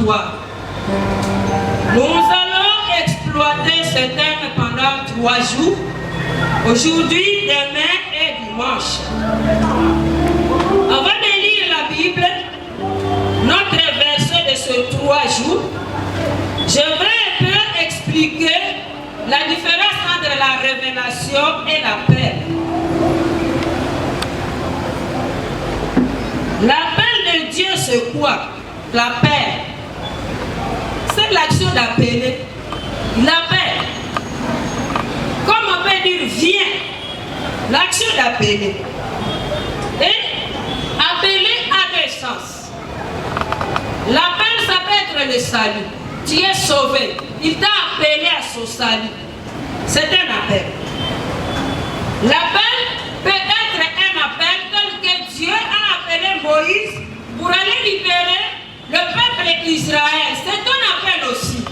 toi. Nous allons exploiter ce thème pendant 3 jours, aujourd'hui, demain et dimanche. Avant de lire la Bible, notre verset de ce 3 jours, je vais un peu expliquer la différence entre la révélation et l'appel. L'appel de Dieu, c'est quoi? L'appel, c'est l'action d'appeler. Il appelle. Comme on peut dire viens, l'action d'appeler. Et appeler a 2 sens. L'appel, ça peut être le salut. Tu es sauvé. Il t'a appelé à son salut. C'est un appel. L'appel peut être un appel tel que Dieu a appelé Moïse pour aller libérer le peuple d'Israël. C'est un appel aussi.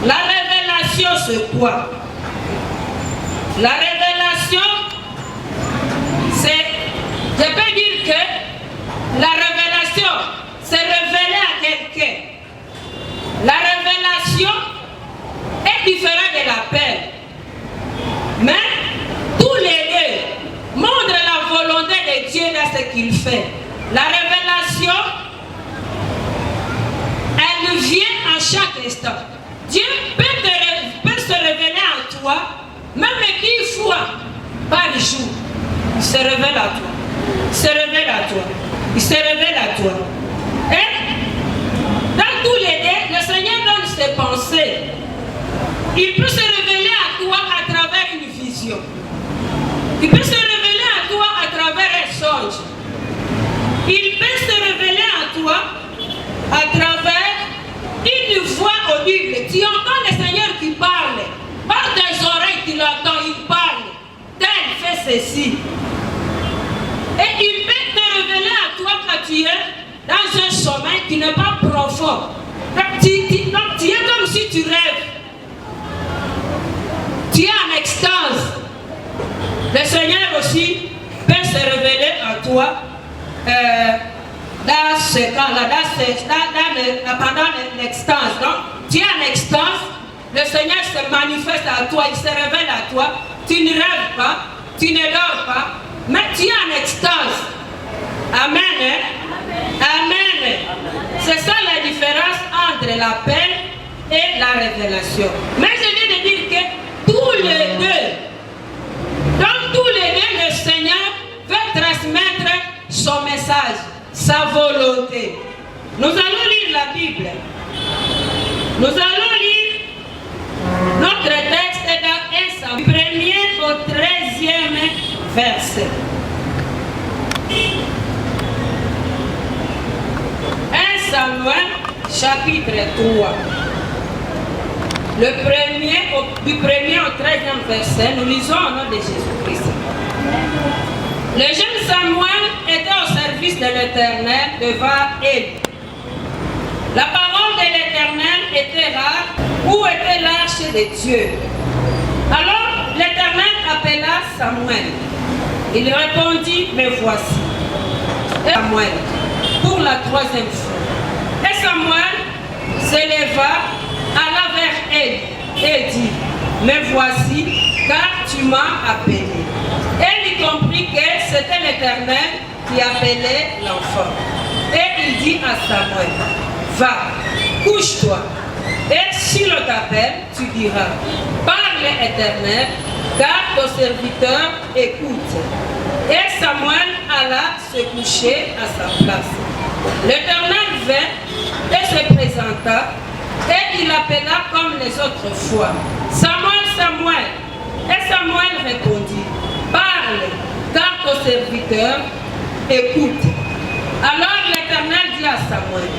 La révélation, c'est quoi? La révélation, c'est, je peux dire que la révélation, c'est révéler à quelqu'un. La révélation est différente de l'appel. Mais tous les deux montrent la volonté de Dieu dans ce qu'il fait. La révélation, elle vient à chaque instant. Dieu peut se révéler à toi, même 10 fois par jour. Il se révèle à toi. Il se révèle à toi. Il se révèle à toi. Et dans tous les deux, le Seigneur donne ses pensées. Il peut se révéler à toi à travers une vision. Il peut se révéler à toi à travers un songe. Il peut se révéler à toi à travers une voix audible. Tu entends le Seigneur qui parle. Par tes oreilles, tu l'entends, il parle. Tel fait ceci. Et il peut te révéler à toi quand tu es dans un sommeil qui n'est pas profond. Donc, tu es comme si tu rêves. Tu es en extase. Le Seigneur aussi peut se révéler à toi dans ce cas-là, pendant l'extase. Donc, tu es en extase, le Seigneur se manifeste à toi, il se révèle à toi. Tu ne rêves pas, tu ne dors pas, mais tu es en extase. Amen. Amen. C'est ça la différence entre l'appel et la révélation. Mais je viens de dire que tous les deux, dans tous les deux, le Seigneur veut transmettre son message, sa volonté. Nous allons lire la Bible. Nous allons lire notre texte dans 1 Samuel, 1er au 13e verset. 1 Samuel, chapitre 3. Du 1er au 13e verset, nous lisons au nom de Jésus-Christ. Le jeune Samuel était au service de l'Éternel devant Élie. La parole de l'Éternel était rare. Où était l'arche de Dieu? Alors l'Éternel appela Samuel. Il répondit, me voici. Et Samuel, pour la 3e fois. Et Samuel s'éleva, alla vers Élie et dit, me voici, car tu m'as appelé. Élie comprit que c'était l'Éternel qui appelait l'enfant. Et il dit à Samuel, va, couche-toi. Et si l'on t'appelle, tu diras, parle Éternel, car ton serviteur écoute. Et Samuel alla se coucher à sa place. L'Éternel vint et se présenta, et il appela comme les autres fois, Samuel, Samuel. Et Samuel répondit, parle, car ton serviteur écoute. Alors l'Éternel dit à Samuel,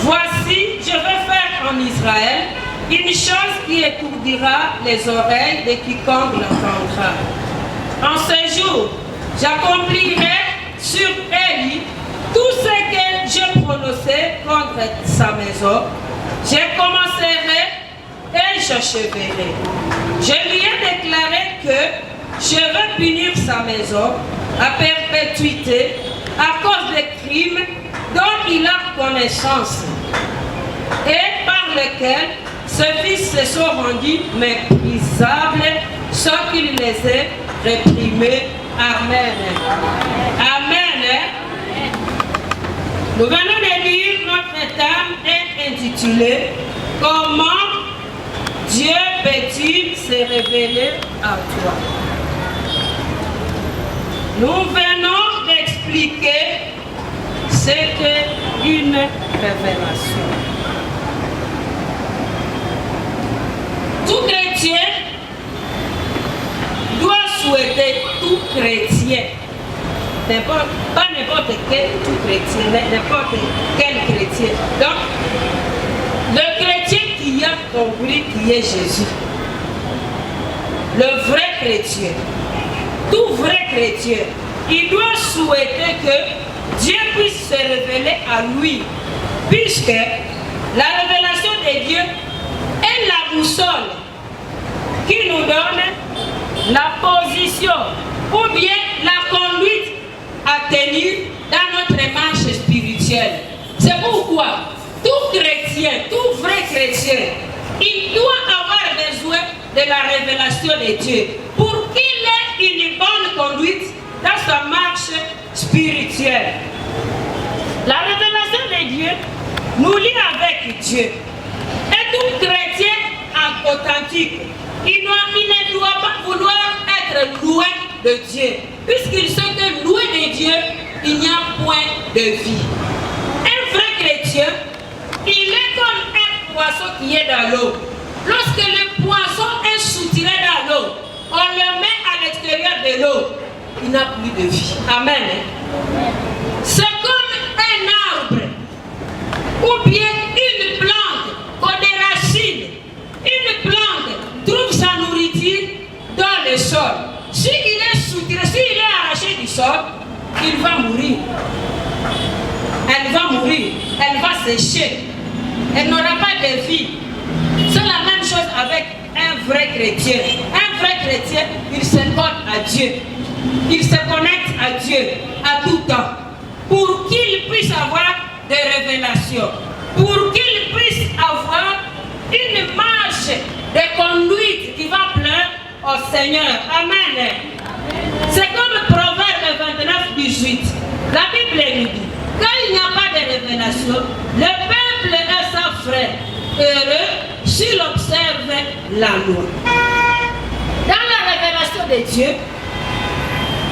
voici, je vais faire en Israël une chose qui étourdira les oreilles de quiconque l'entendra. En ce jour, j'accomplirai sur Élie tout ce que j'ai prononcé contre sa maison. Je commencerai et j'achèverai. Je lui ai déclaré que je vais punir sa maison à perpétuité à cause des crimes dont il a connaissance et par lequel ses fils se sont rendus méprisables sans qu'il les ait réprimés. Amen. Amen. Nous venons de lire, notre thème est intitulé « Comment Dieu peut-il se révéler à toi ?» Nous venons d'expliquer ce qu'est une révélation. Tout chrétien doit souhaiter, tout chrétien, pas n'importe quel tout chrétien, n'importe quel chrétien. Donc, le chrétien qui a compris qui est Jésus, le vrai chrétien, tout vrai chrétien, il doit souhaiter que Dieu puisse se révéler à lui, puisque la révélation de Dieu est la boussole qui nous donne la position ou bien la conduite à tenir dans notre marche spirituelle. C'est pourquoi tout chrétien, tout vrai chrétien, il doit avoir besoin de la révélation de Dieu pour qu'il ait une bonne conduite dans sa marche spirituelle. La révélation de Dieu nous lie avec Dieu. Et tout chrétien authentique, il ne doit pas vouloir être loin de Dieu, puisqu'il sait que loin de Dieu, il n'y a point de vie. Un vrai chrétien, il est comme un poisson qui est dans l'eau. Lorsque le poisson est soutiré dans l'eau, on le met à l'extérieur de l'eau, il n'a plus de vie. Amen. C'est comme un arbre ou bien une plante qu'on déracine. Une plante trouve sa nourriture dans le sol. S'il est soutiré, s'il est arraché du sol, il va mourir. Elle va mourir, elle va sécher. Elle n'aura pas de vie. C'est la même chose avec un vrai chrétien. Un vrai chrétien, il se connecte à Dieu. Il se connecte à Dieu à tout temps. Pour qu'il puisse avoir des révélations. Pour qu'il puisse avoir une marche de conduite qui va plaire au Seigneur. Amen. C'est comme Proverbe 29-18. La Bible nous dit, quand il n'y a pas de révélation, le peuple est sans frère, heureux s'il observe la loi. Dans la révélation de Dieu,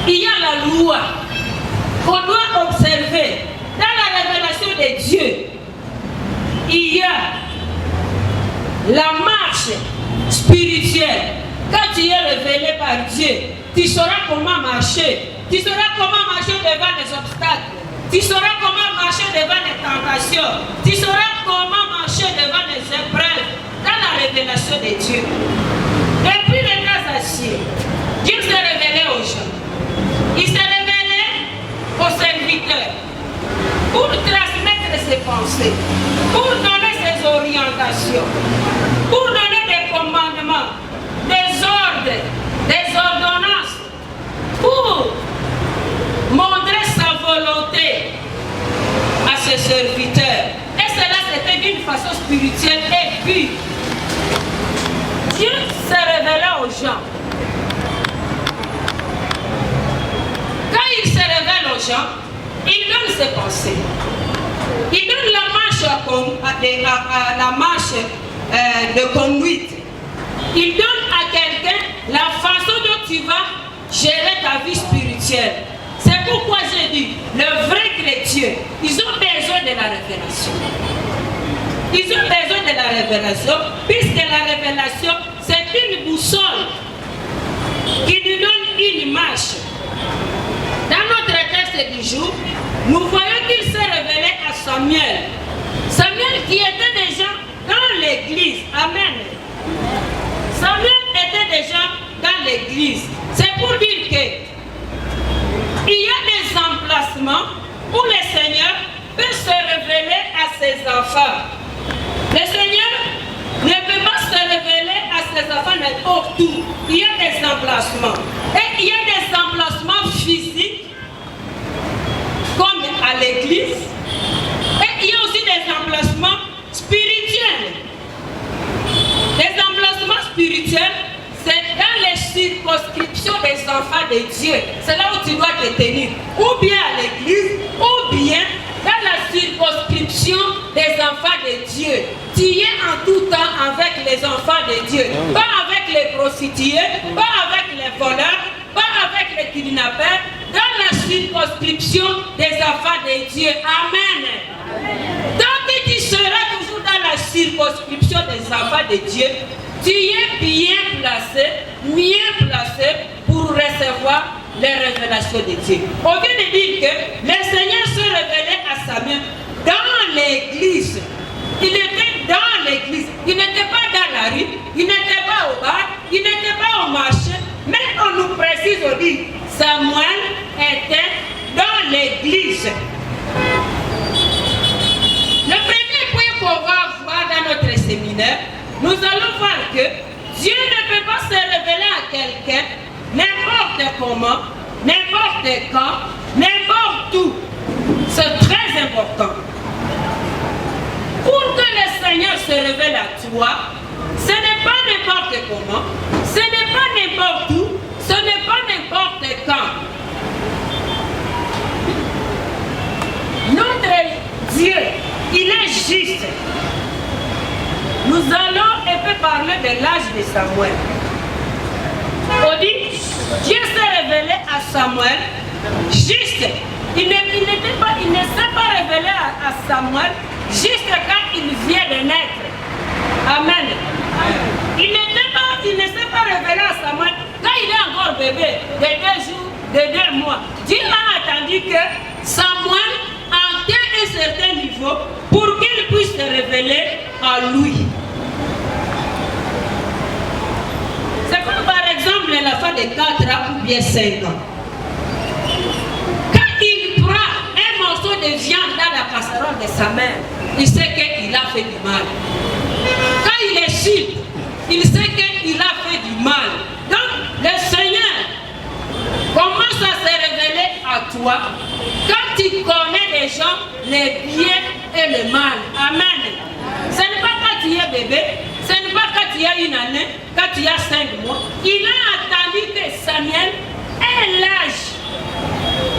il y a la loi qu'on doit observer. Dans la révélation de Dieu, il y a la marche spirituelle. Quand tu es révélé par Dieu, tu sauras comment marcher. Tu sauras comment marcher devant les obstacles. Tu sauras comment marcher devant les tentations. Tu sauras comment marcher devant les épreuves. Dans la révélation de Dieu. Depuis les temps anciens, Dieu s'est révélé aux gens. Il s'est révélé aux serviteurs pour transmettre ses pensées, pour donner ses orientations, pour donner des commandements, des ordres, des ordonnances, pour montrer sa volonté à ses serviteurs. Et cela c'était d'une façon spirituelle et puis Dieu s'est révélé aux gens. Quand il se révèle aux gens, il donne ses pensées. Il donne la marche de conduite. Il donne à quelqu'un la façon dont tu vas gérer ta vie spirituelle. C'est pourquoi j'ai dit, le vrai chrétien, ils ont besoin de la révélation. Ils ont besoin de la révélation, puisque la révélation, c'est une boussole qui nous donne une marche. Dans notre texte du jour, nous voyons qu'il s'est révélé à Samuel. Samuel qui était déjà dans l'église. Amen. Samuel était déjà dans l'église. C'est pour dire que il y a des emplacements où le Seigneur peut se révéler à ses enfants. Le Seigneur ne peut pas se révéler à ses enfants n'importe où. Il y a des emplacements. Et il y a des emplacements physiques, comme à l'église, enfants de Dieu. C'est là où tu dois te tenir. Ou bien à l'église, ou bien dans la circonscription des enfants de Dieu. Tu es en tout temps avec les enfants de Dieu. Pas avec les prostituées, pas avec les voleurs, pas avec les kidnappeurs. Dans la circonscription des enfants de Dieu. Amen. Tant que tu seras toujours dans la circonscription des enfants de Dieu, tu es bien placé pour recevoir les révélations de Dieu. On vient de dire que le Seigneur se révélait à Samuel dans l'église. Il était dans l'église. Il n'était pas dans la rue, il n'était pas au bar, il n'était pas au marché. Mais on nous précise aujourd'hui, Samuel était dans l'église. Le premier point qu'on va voir dans notre séminaire, nous allons voir que Dieu ne peut pas se révéler à quelqu'un n'importe comment, n'importe quand, n'importe où. C'est très important. Pour que le Seigneur se révèle à toi, ce n'est pas n'importe comment, ce n'est pas n'importe où, ce n'est pas n'importe quand. Notre Dieu, il est juste. Nous allons un peu parler de l'âge de Samuel. On dit, Dieu s'est révélé à Samuel juste. Il ne s'est pas révélé à Samuel juste quand il vient de naître. Amen. Il ne s'est pas révélé à Samuel quand il est encore bébé, de 2 jours, de 2 mois. Dieu a attendu que Samuel atteigne un certain niveau pour qu'il puisse se révéler à lui. C'est comme par exemple l'enfant de 4 ans ou bien 5 ans. Quand il prend un morceau de viande dans la casserole de sa mère, il sait qu'il a fait du mal. Quand il est sûr, il sait qu'il a fait du mal. Donc le Seigneur commence à se révéler à toi quand tu connais déjà les biens et le mal. Amen. Ce n'est pas quand tu es bébé, ce n'est pas quand tu as 1 année, quand tu as 5 mois. Il a attendu que Samuel ait l'âge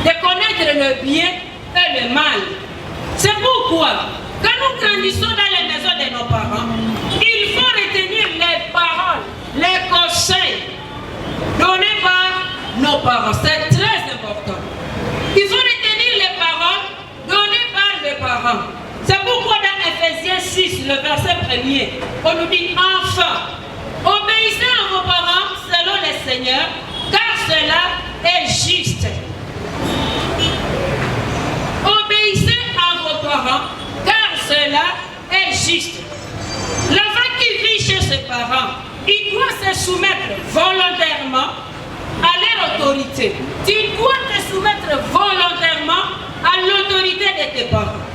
de connaître le bien et le mal. C'est pourquoi, quand nous grandissons dans les maisons de nos parents, il faut retenir les paroles, les conseils donnés par nos parents. C'est très important. Il faut retenir les paroles données par les parents. C'est pourquoi dans Ephésiens 6, le verset 1er, on nous dit, enfants, obéissez à vos parents selon le Seigneur, car cela est juste. Obéissez à vos parents, car cela est juste. L'enfant qui vit chez ses parents, il doit se soumettre volontairement à leur autorité. Tu dois te soumettre volontairement à l'autorité de tes parents.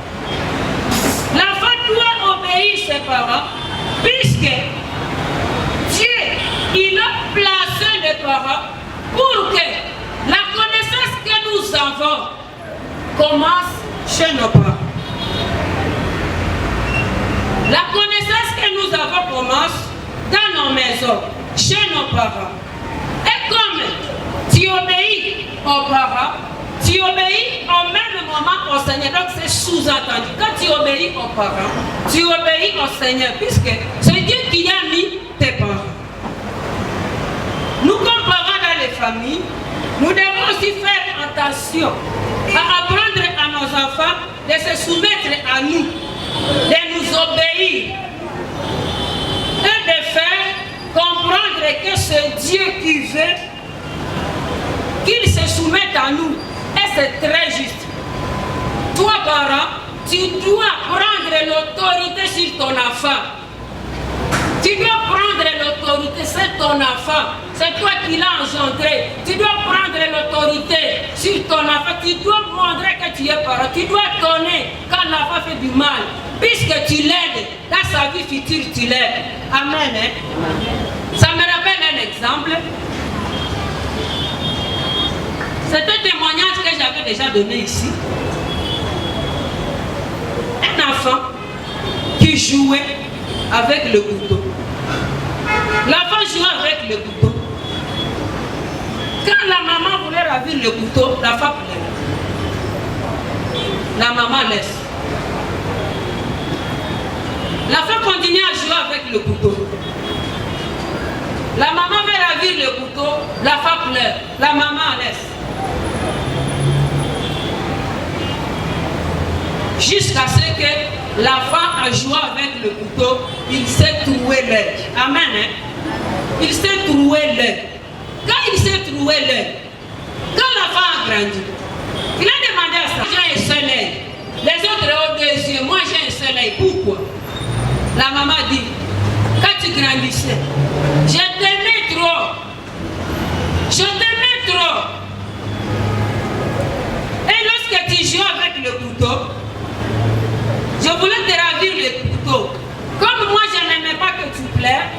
L'enfant doit obéir ses parents, puisque Dieu, il a placé les parents pour que la connaissance que nous avons commence chez nos parents. La connaissance que nous avons commence dans nos maisons, chez nos parents. Et comme tu obéis aux parents, tu obéis au même moment au Seigneur. Donc c'est sous-entendu. Quand tu obéis aux parents, tu obéis au Seigneur, puisque c'est Dieu qui a mis tes parents. Nous, comme parents dans les familles, nous devons aussi faire attention à apprendre à nos enfants de se soumettre à nous, de nous obéir et de faire comprendre que c'est Dieu qui veut qu'ils se soumettent à nous. Et c'est très juste. Toi, parent, tu dois prendre l'autorité sur ton enfant. Tu dois prendre l'autorité sur ton enfant. C'est toi qui l'as engendré. Tu dois prendre l'autorité sur ton enfant. Tu dois montrer que tu es parent. Tu dois donner quand l'enfant fait du mal. Puisque tu l'aides, dans sa vie future, tu l'aides. Amen. Hein? Ça me rappelle un exemple. C'est un témoignage que j'avais déjà donné ici. Un enfant qui jouait avec le couteau. L'enfant jouait avec le couteau. Quand la maman voulait ravir le couteau, la femme pleurait. La maman laisse. La femme continue à jouer avec le couteau. La maman veut ravir le couteau, la femme pleure. La maman laisse. Jusqu'à ce que la femme a joué avec le couteau, il s'est troué l'œil. Amen. Hein? Il s'est troué l'œil. Quand il s'est troué l'œil, quand la femme a grandi, il a demandé à ça, j'ai un seul œil. Les autres ont deux yeux, moi j'ai un seul œil. Pourquoi? La maman dit, quand tu grandissais, je t'aimais trop. Je t'aimais trop. Et lorsque tu joues avec le couteau, je voulais te ravir le couteau. Comme moi je n'aimais pas que tu pleures,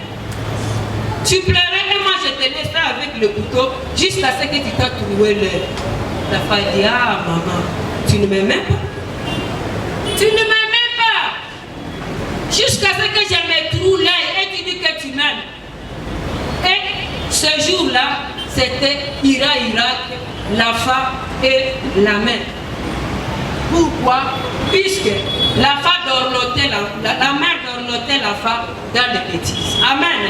tu pleurais et moi je te laissais avec le couteau jusqu'à ce que tu t'as trouvé l'œil. La femme dit, ah maman, tu ne m'aimais pas. Tu ne m'aimais pas. Jusqu'à ce que je me trouve l'œil et tu dis que tu m'aimes. Et ce jour-là, c'était Irak, la femme et la mère. Pourquoi? Puisque la femme dorlotait la mère dorlotait la femme dans les bêtises. Amen.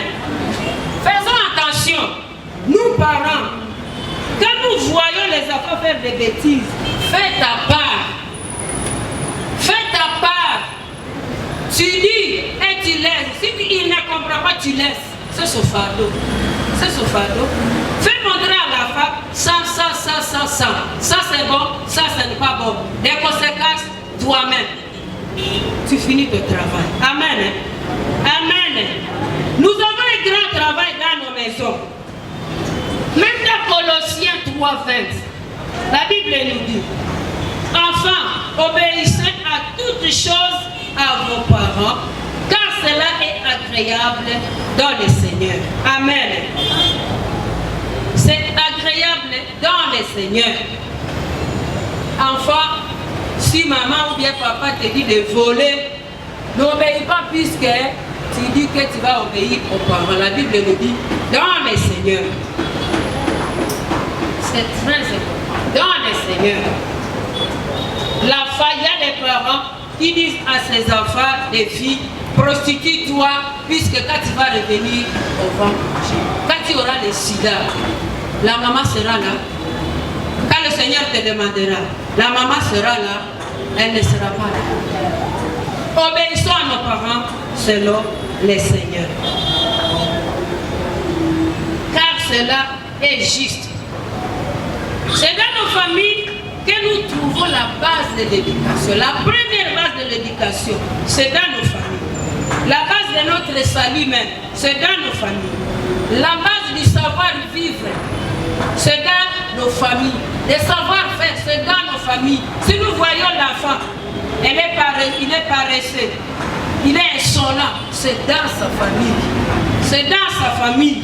Faisons attention, nous parents, quand nous voyons les enfants faire des bêtises, fais ta part. Fais ta part. Tu dis et tu laisses. Si il ne comprend pas, tu laisses. C'est ce fardeau. C'est ce fardeau. Fais montrer à la femme, ça. Ça c'est bon, ça ce n'est pas bon. Les conséquences, toi-même. Tu finis ton travail. Amen. Amen. Nous avons un grand travail dans nos maisons. Même dans Colossiens 3:20, la Bible nous dit, enfants, obéissez à toutes choses à vos parents, car cela est agréable dans le Seigneur. Amen. C'est agréable dans le Seigneur. Enfant, si maman ou bien papa te dit de voler, n'obéis pas puisque tu dis que tu vas obéir aux parents. La Bible nous dit dans le Seigneur. C'est très important. Dans le Seigneur. La faille, il y a des parents qui disent à ses enfants, des filles, prostitue-toi, puisque quand tu vas revenir au ventre, quand tu auras le sida, la maman sera là. Quand le Seigneur te demandera, la maman sera là, elle ne sera pas là. Obéissons à nos parents selon le Seigneur. Car cela est juste. C'est dans nos familles que nous trouvons la base de l'éducation. La première base de l'éducation, c'est dans nos familles. La base de notre salut même, c'est dans nos familles. La base du savoir-vivre, c'est dans nos familles. Le savoir-faire, c'est dans nos familles. Si nous voyons l'enfant, il est paresseux, il est insolent, c'est dans sa famille. C'est dans sa famille.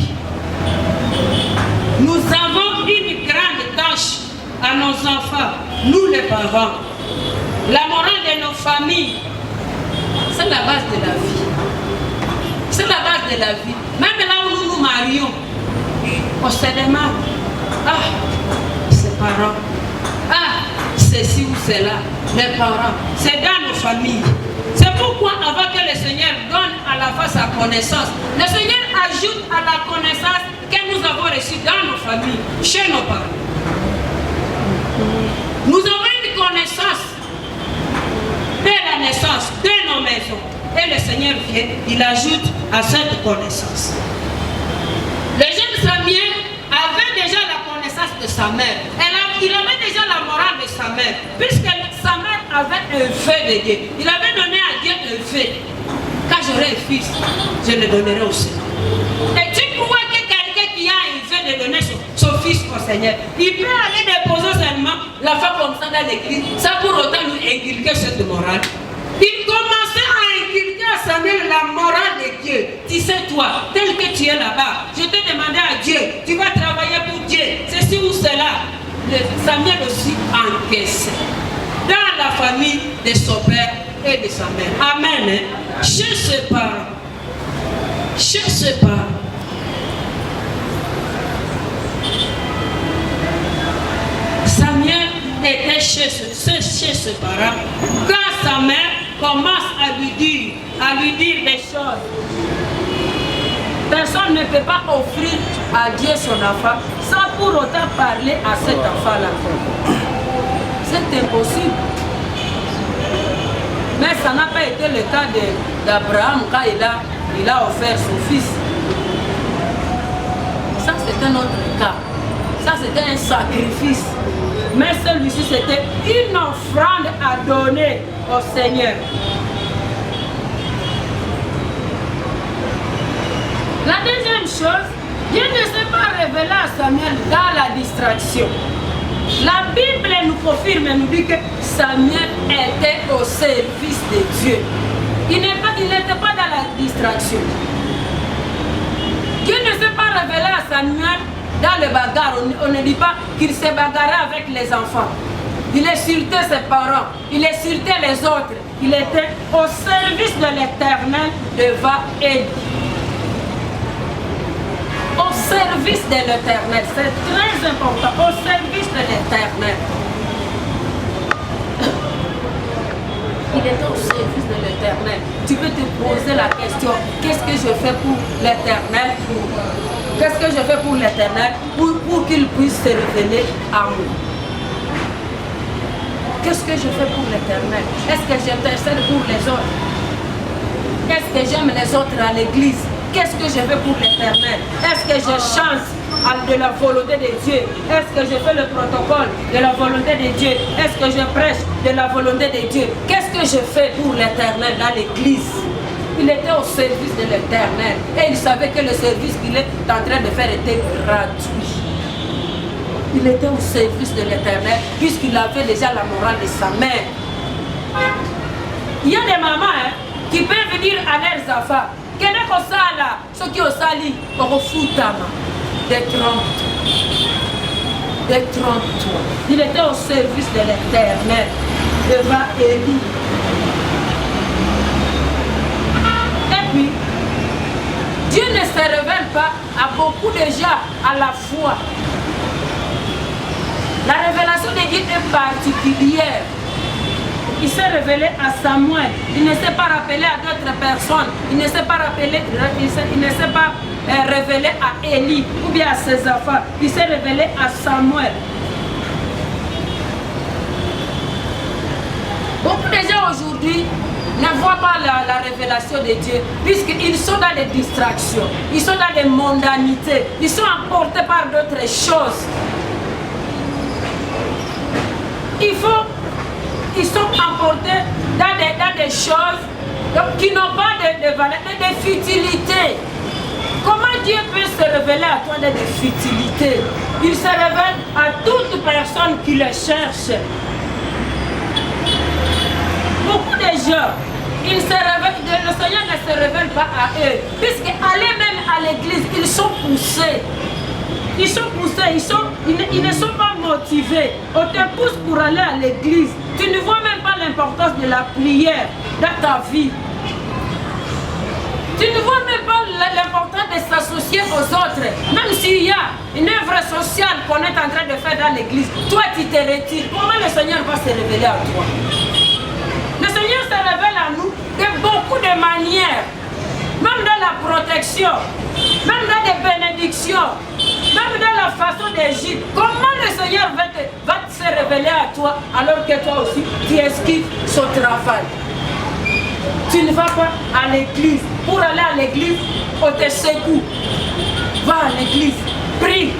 Nous avons une grande tâche à nos enfants, nous les parents. La morale de nos familles, c'est la base de la vie. C'est la base de la vie. Même là où nous nous marions, on se demande, ah, ses parents, ah, ceci ou cela, les parents, c'est dans nos familles. C'est pourquoi avant que le Seigneur donne à la fois sa connaissance, le Seigneur ajoute à la connaissance que nous avons reçue dans nos familles, chez nos parents. Nous avons une connaissance de la naissance de nos maisons. Et le Seigneur vient, il ajoute à cette connaissance. Le jeune Samuel avait déjà la connaissance de sa mère. Il avait déjà la morale de sa mère. Puisque sa mère avait un feu de Dieu. Il avait donné à Dieu un feu. Quand j'aurai un fils, je le donnerai au Seigneur. Et tu crois que quelqu'un qui a un feu de donner son fils au Seigneur, il peut aller déposer seulement la femme comme ça dans l'église, sans pour autant lui inculquer cette morale. Il commençait à inculquer à Samuel la morale de Dieu. Tu sais toi, tel que tu es là-bas, je t'ai demandé à Dieu, tu vas travailler pour Dieu, ceci ou cela. Samuel aussi encaissait dans la famille de son père et de sa mère. Amen. Hein? Chez ses parents. Chez ses parents. était chez ce parent, quand sa mère commence à lui dire des choses, personne ne peut pas offrir à Dieu son enfant sans pour autant parler à cet enfant-là. C'est impossible. Mais ça n'a pas été le cas d'Abraham quand il a offert son fils. Ça, c'est un autre cas. Ça, c'était un sacrifice. Mais celui-ci, c'était une offrande à donner au Seigneur. La deuxième chose, Dieu ne s'est pas révélé à Samuel dans la distraction. La Bible nous confirme et nous dit que Samuel était au service de Dieu. Il n'était pas dans la distraction. Dieu ne s'est pas révélé à Samuel dans le bagarre. On ne dit pas qu'il s'est bagarré avec les enfants. Il insultait ses parents, il insultait les autres. Il était au service de l'Éternel devant Élie. Au service de l'Éternel, c'est très important, au service de l'Éternel. Il était au service de l'Éternel. Tu peux te poser la question, qu'est-ce que je fais pour l'Éternel? Qu'est-ce que je fais pour l'Éternel pour qu'il puisse se révéler à moi? Qu'est-ce que je fais pour l'Éternel? Est-ce que j'intercède pour les autres? Est-ce que j'aime les autres à l'église? Qu'est-ce que je fais pour l'Éternel? Est-ce que je chante de la volonté de Dieu? Est-ce que je fais le protocole de la volonté de Dieu? Est-ce que je prêche de la volonté de Dieu? Qu'est-ce que je fais pour l'Éternel dans l'église? Il était au service de l'Éternel et il savait que le service qu'il est en train de faire était gratuit. Il était au service de l'Éternel puisqu'il avait déjà la morale de sa mère. Il y a des mamans qui peuvent venir à leurs enfants. Ceux qui ont sali, on fout ta main. Détrompe-toi. Il était au service de l'Éternel devant Élie. Et puis, Dieu ne se révèle pas à beaucoup de gens à la fois. La révélation de Dieu est particulière. Il s'est révélé à Samuel. Il ne s'est pas rappelé à d'autres personnes. Il ne s'est pas révélé à Élie ou bien à ses enfants. Il s'est révélé à Samuel. Beaucoup de gens aujourd'hui ne voient pas la révélation de Dieu puisqu'ils sont dans des distractions. Ils sont dans des mondanités. Ils sont emportés par d'autres choses. Ils sont emportés dans des choses qui n'ont pas de valeur, de futilité. Comment Dieu peut se révéler à toi des futilités? Il se révèle à toute personne qui le cherche. Beaucoup de gens, le Seigneur ne se révèle pas à eux, puisqu'aller même à l'église, ils sont poussés. Ils sont poussés, ils ne sont pas motivés. On te pousse pour aller à l'église. Tu ne vois même pas l'importance de la prière dans ta vie. Tu ne vois même pas l'importance de s'associer aux autres. Même s'il y a une œuvre sociale qu'on est en train de faire dans l'église, toi tu te retires. Comment le Seigneur va se révéler à toi? Le Seigneur se révèle à nous de beaucoup de manières. Même dans la protection, même dans des bénédictions, même dans la façon d'agir. Comment le Seigneur va se révéler à toi alors que toi aussi tu esquives son travail? Tu ne vas pas à l'église. Pour aller à l'église, on te secoue. Va à l'église, prie.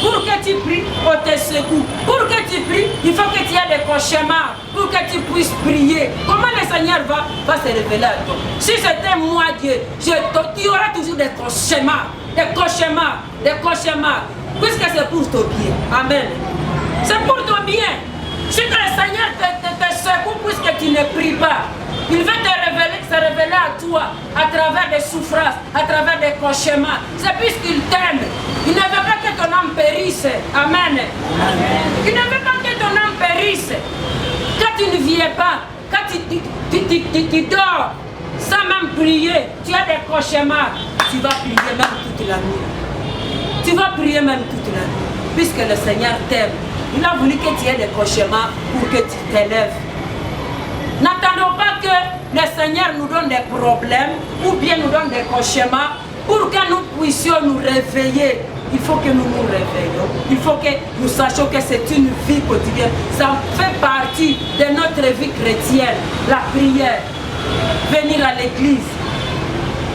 Pour que tu pries, on te secoue. Pour que tu pries, il faut que tu aies des cauchemars. Pour que tu puisses prier. Comment le Seigneur va se révéler à toi? Si c'était moi Dieu, tu auras toujours des cauchemars. Des cauchemars. Des cauchemars. Puisque c'est pour ton bien. Amen. C'est pour ton bien. Si le Seigneur te secoue puisque tu ne pries pas, il veut se révéler à toi à travers des souffrances, à travers des cauchemars. C'est puisqu'il t'aime. Il ne veut pas que ton âme périsse. Amen. Amen. Il ne veut pas que ton âme périsse. Quand tu ne viens pas, quand tu dors sans même prier, tu as des cauchemars, tu vas prier même toute la nuit. Tu vas prier même toute la nuit. Puisque le Seigneur t'aime. Il a voulu que tu aies des cauchemars pour que tu t'élèves. N'attendons pas que le Seigneur nous donne des problèmes ou bien nous donne des cauchemars pour que nous puissions nous réveiller. Il faut que nous nous réveillions. Il faut que nous sachions que c'est une vie quotidienne. Ça fait partie de notre vie chrétienne. La prière, venir à l'église,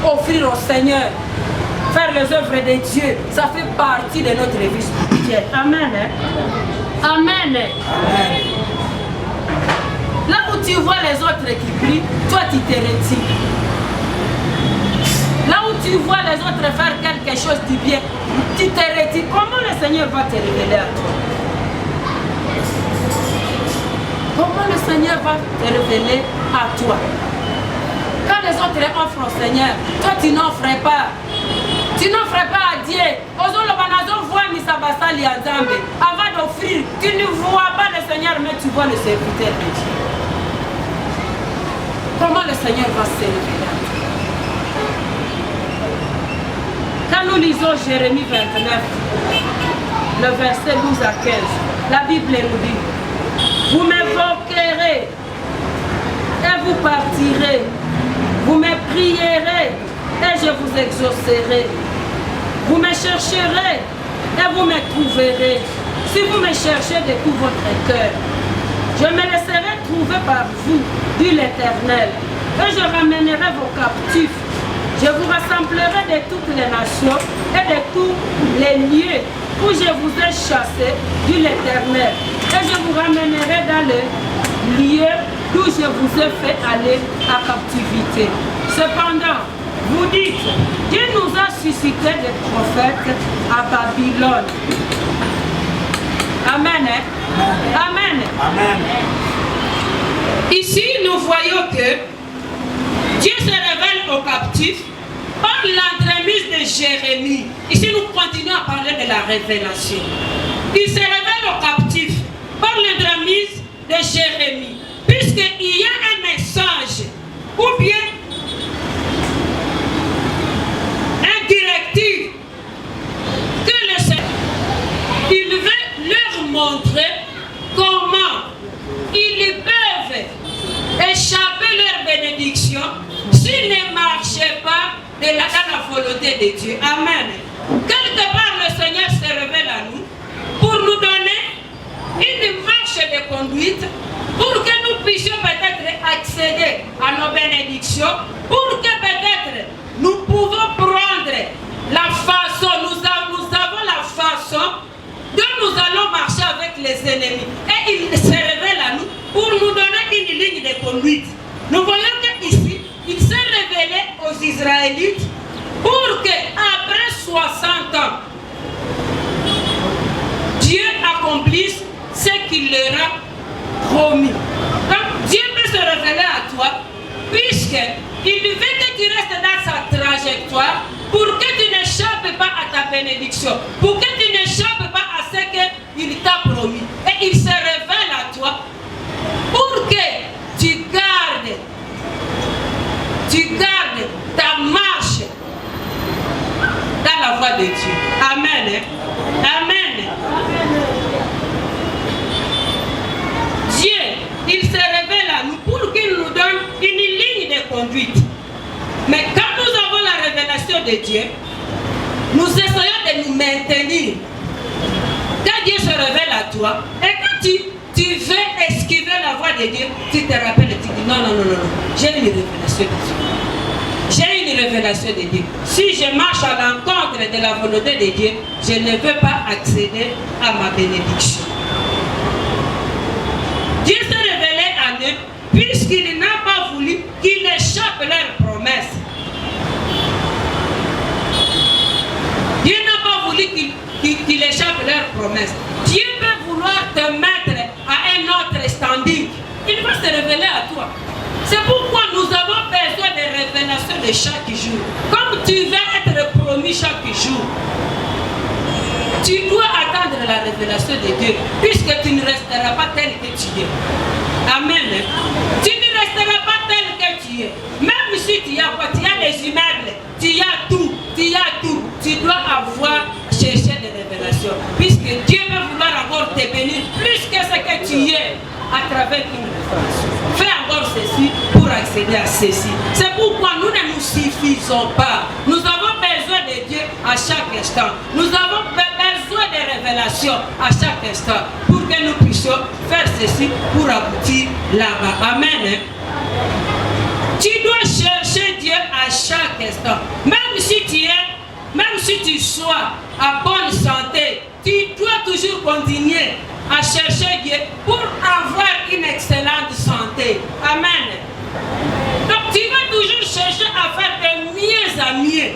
offrir au Seigneur, faire les œuvres de Dieu, ça fait partie de notre vie spirituelle. Amen. Hein? Amen. Amen. Là où tu vois les autres qui prient, toi tu te retires. Là où tu vois les autres faire quelque chose de bien, tu te retires. Comment le Seigneur va te révéler à toi? Comment le Seigneur va te révéler à toi? Quand les autres offrent au Seigneur, toi tu n'offres pas. Tu n'offres pas à Dieu. Avant d'offrir, tu ne vois pas le Seigneur, mais tu vois le serviteur de Dieu. Comment le Seigneur va se révéler à toi? Quand nous lisons Jérémie 29, le verset 12 à 15, la Bible nous dit: vous m'évoquerez et vous partirez, vous me prierez et je vous exaucerai. Vous me chercherez et vous me trouverez. Si vous me cherchez de tout votre cœur, je me laisserai trouver par vous, dit l'Éternel, et je ramènerai vos captifs. Je vous rassemblerai de toutes les nations et de tous les lieux où je vous ai chassés, dit l'Éternel, et je vous ramènerai dans le lieu d'où je vous ai fait aller à captivité. Cependant, vous dites, Dieu nous a suscité des prophètes à Babylone. Amen. Hein? Amen. Amen. Ici, nous voyons que Dieu se révèle aux captifs par l'entremise de Jérémie. Ici, nous continuons à parler de la révélation. Il se révèle aux captifs par l'entremise de Jérémie. Puisqu'il y a un message, ou bien un directive que le Seigneur, il veut leur montrer comment ils peuvent échapper leur bénédiction s'ils ne marchaient pas dans la volonté de Dieu. Amen. Quelque part, le Seigneur se révèle à nous pour nous donner une marche de conduite pour que nous puissions peut-être accéder à nos bénédictions, pour que peut-être nous pouvons prendre la façon, nous avons la façon dont nous allons marcher avec les ennemis. Et il se révèle à nous pour nous donner une ligne de conduite. Nous voyons qu'ici, il s'est révélé aux Israélites pour qu'après 60 ans, Dieu accomplisse ce qu'il leur a promis. Donc Dieu peut se révéler à toi puisqu'il veut que tu restes dans sa trajectoire pour que tu n'échappes pas à ta bénédiction, pour que tu n'échappes pas à ce qu'il t'a promis. Et il se révèle à toi pour que tu gardes ta marche dans la voie de Dieu. Amen. Amen. Dieu, il se révèle à nous pour qu'il nous donne une ligne de conduite. Mais quand nous avons la révélation de Dieu, nous essayons de nous maintenir. Quand Dieu se révèle à toi, et quand tu veux esquiver la voie de Dieu, tu te rappelles et tu dis non, j'ai une révélation de Dieu. J'ai une révélation de Dieu. Si je marche à l'encontre de la volonté de Dieu, je ne peux pas accéder à ma bénédiction. Dieu s'est révélé à eux puisqu'il n'a pas voulu qu'ils échappent leurs promesses. Dieu n'a pas voulu qu'ils échappent leurs promesses. Dieu peut vouloir te mettre à un autre standing. Il va se révéler à toi. C'est pourquoi nous avons besoin de révélations de chaque jour. Comme tu vas être promis chaque jour, tu dois attendre la révélation de Dieu, puisque tu ne resteras pas tel que tu es. Amen. Tu ne resteras pas tel que tu es. Même si tu as quoi, tu as les immeubles, tu as tout, tu dois avoir cherché des révélations. Puisque Dieu veut vouloir encore te bénir avec une révélation. Fais encore ceci pour accéder à ceci. C'est pourquoi nous ne nous suffisons pas. Nous avons besoin de Dieu à chaque instant. Nous avons besoin de révélations à chaque instant pour que nous puissions faire ceci pour aboutir là-bas. Amen. Tu dois chercher Dieu à chaque instant. Même si tu sois à bonne santé, tu dois toujours continuer à chercher Dieu pour avoir une excellente santé. Amen. Donc tu vas toujours chercher à faire de mieux à mieux.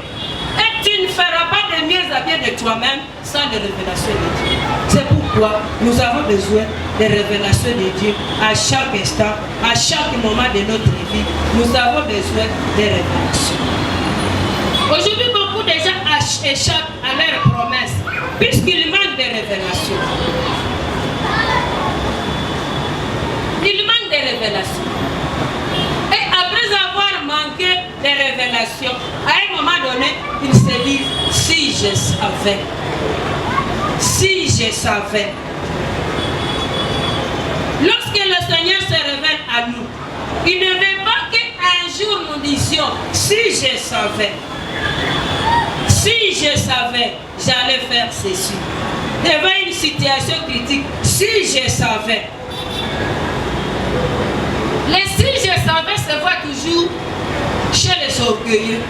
Et tu ne feras pas de mieux à mieux de toi-même sans les révélations de Dieu. C'est pourquoi nous avons besoin des révélations de Dieu à chaque instant, à chaque moment de notre vie. Nous avons besoin des révélations. Aujourd'hui, beaucoup de gens échappent à leurs promesses puisqu'il manque de révélations. Il manque de révélations. Et après avoir manqué de révélations, à un moment donné, ils se disent, si je savais, si je savais. Lorsque le Seigneur se révèle à nous, il ne veut pas qu'un jour nous disions, si je savais. Si je savais, j'allais faire ceci. Devant une situation critique, si je savais. Les si je savais se voit toujours chez les orgueilleux.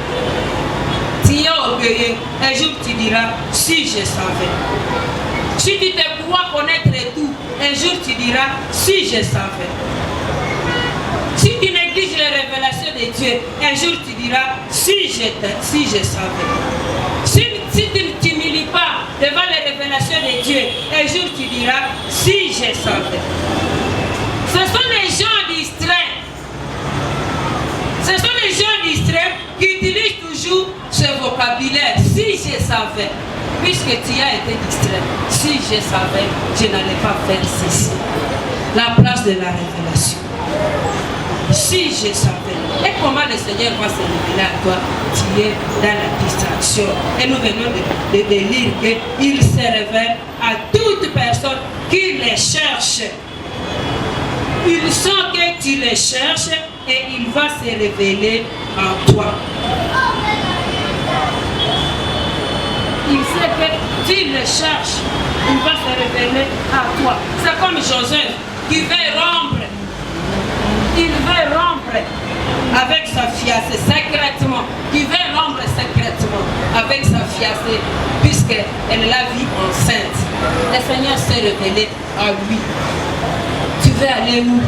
Tu es orgueilleux, un jour tu diras, si je savais. Si tu te crois connaître tout, un jour tu diras, si je savais. Si tu négliges les révélations de Dieu, un jour tu diras, si je savais. Si tu ne t'humilies pas devant les révélations de Dieu, un jour tu diras, si je savais. Ce sont les gens distraits. Ce sont les gens distraits qui utilisent toujours ce vocabulaire, si je savais. Puisque tu as été distrait, si je savais, je n'allais pas faire ceci. La place de la révélation. Si je savais. Et comment le Seigneur va se révéler à toi? Tu es dans la distraction. Et nous venons de lire qu'il se révèle à toute personne qui les cherche. Il sent que tu les cherches et il va se révéler en toi. Il sait que tu le cherches, il va se révéler à toi. C'est comme Joseph qui veut rompre. Il veut rompre avec sa fiancée secrètement. Il veut rompre secrètement avec sa fiancée puisqu'elle l'a vue enceinte. Le Seigneur s'est révélé à lui. Tu veux aller où?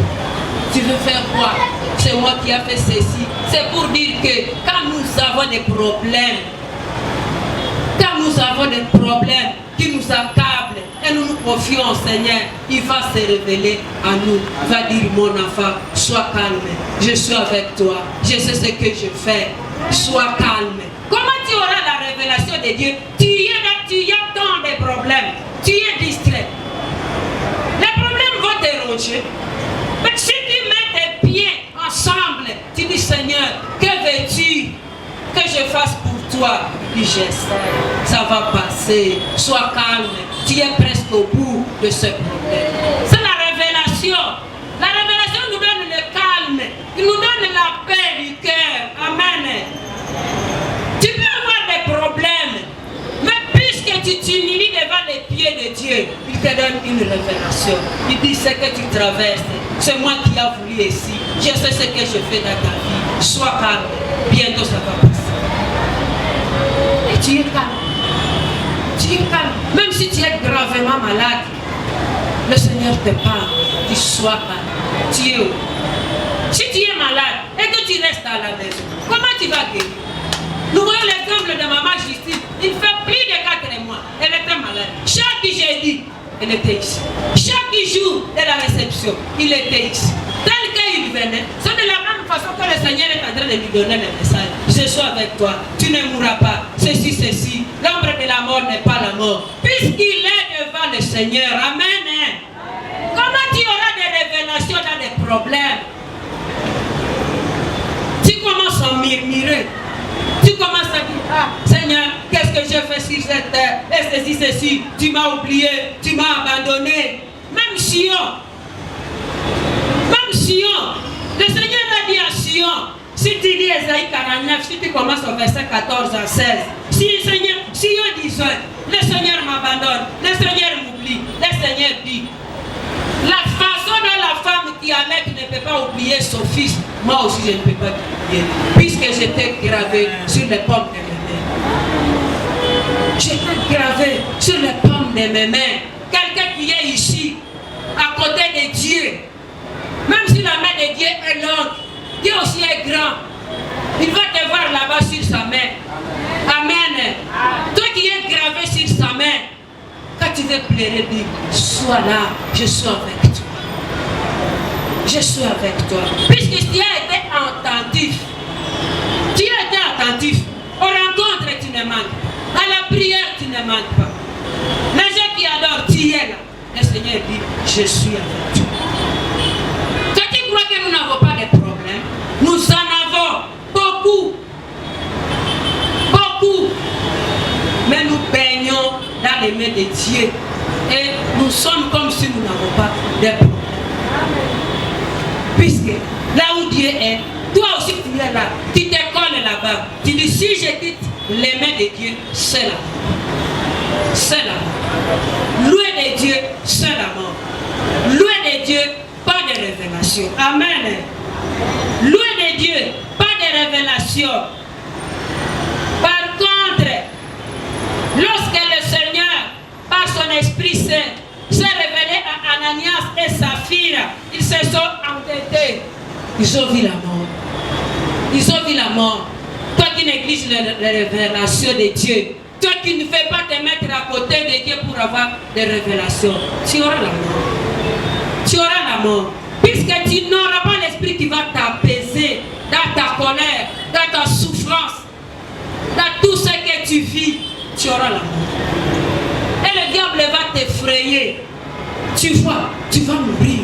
Tu veux faire quoi? C'est moi qui ai fait ceci. C'est pour dire que quand nous avons des problèmes, qui nous accablent et nous nous confions au Seigneur, il va se révéler à nous. Il va dire, mon enfant, sois calme, je suis avec toi, je sais ce que je fais, sois calme. Comment tu auras la révélation de Dieu? Tu as tant de problèmes, tu es distrait. Les problèmes vont te ronger. Mais si tu mets tes pieds ensemble, tu dis, Seigneur, que veux-tu que je fasse pour toi? Il dit, j'espère, ça va passer, sois calme, tu es presque au bout de ce problème. C'est la révélation. La révélation nous donne le calme, il nous donne la paix du cœur. Amen. Tu peux avoir des problèmes, mais puisque tu t'humilies devant les pieds de Dieu, il te donne une révélation. Il dit, ce que tu traverses, c'est moi qui ai voulu ici. Je sais ce que je fais dans ta vie. Sois calme, bientôt ça va passer. Et tu es calme. Tu es calme. Même si tu es gravement malade, le Seigneur te parle. Tu sois calme. Tu es où? Si tu es malade et que tu restes à la maison, comment tu vas guérir? Nous voyons l'exemple de maman Justine. Il fait plus de 4 mois. Elle était malade. Chaque jeudi, elle était ici. Chaque jour de la réception, il était ici. Tel qu'il venait, c'est de la même façon que le Seigneur est en train de lui donner le message. Je suis avec toi, tu ne mourras pas. Ceci. L'ombre de la mort n'est pas la mort. Puisqu'il est devant le Seigneur. Amen. Comment tu auras des révélations dans des problèmes? Tu commences à murmurer. Tu commences à dire, ah Seigneur, qu'est-ce que j'ai fait sur cette terre? Et ceci, tu m'as oublié, tu m'as abandonné. Même Sion, Sion. Le Seigneur a dit à Sion, si tu lis Ésaïe 49, si tu commences au verset 14 à 16, si Sion disait, le Seigneur m'abandonne, le Seigneur m'oublie, le Seigneur dit, la façon dont la femme qui allait ne peut pas oublier son fils, moi aussi je ne peux pas t'oublier, puisque j'étais gravé sur les pommes de mes mains. J'étais gravé sur les pommes de mes mains. Quelqu'un qui est ici, à côté de Dieu, même si la main de Dieu est longue, Dieu aussi est grand. Il va te voir là-bas sur sa main. Amen. Toi qui es gravé sur sa main, quand tu veux pleurer, dis, sois là, je suis avec toi. Je suis avec toi. Puisque tu as été attentif. Tu as été attentif. Aux rencontres, tu ne manques pas. À la prière, tu ne manques pas. Les gens qui adorent, tu es là. Le Seigneur dit, je suis avec toi. Toi qui crois que nous n'avons pas de problème, nous en avons beaucoup. Beaucoup. Mais nous baignons dans les mains de Dieu. Et nous sommes comme si nous n'avons pas de problème. Puisque là où Dieu est, toi aussi tu es là. Tu te colles là-bas. Tu dis, si je quitte les mains de Dieu, c'est là. C'est là. Louer de Dieu, c'est la mort. Louer de Dieu, pas de révélation. Amen. Louer de Dieu, pas de révélation. Par contre, lorsque le Seigneur, par son Esprit Saint, s'est révélé à Ananias et Saphira, ils se sont entêtés. Ils ont vu la mort. Ils ont vu la mort. Toi qui négliges les révélations de Dieu, toi qui ne fais pas te mettre à côté de Dieu pour avoir des révélations, tu auras la mort. Tu auras la mort. Puisque tu n'auras pas l'esprit qui va t'apaiser dans ta colère, dans ta souffrance, dans tout ce que tu vis, tu auras la mort. Et le diable va t'effrayer. Tu vois, tu vas mourir.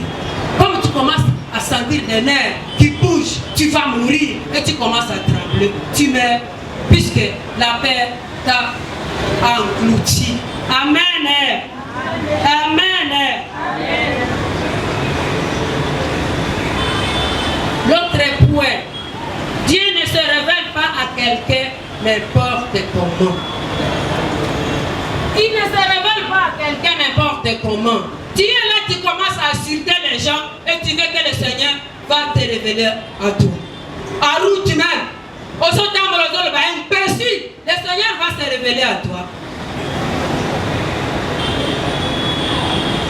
Comme tu commences à sentir des nerfs qui bougent, tu vas mourir et tu commences à trembler. Tu meurs puisque la paix t'a englouti. Amen. Amen. L'autre point, Dieu ne se révèle pas à quelqu'un n'importe comment. Il ne se révèle pas à quelqu'un n'importe comment. Tu es là, tu commences à insulter les gens et tu veux que le Seigneur va te révéler à toi. À route même. Au son temps, le Seigneur va se révéler à toi.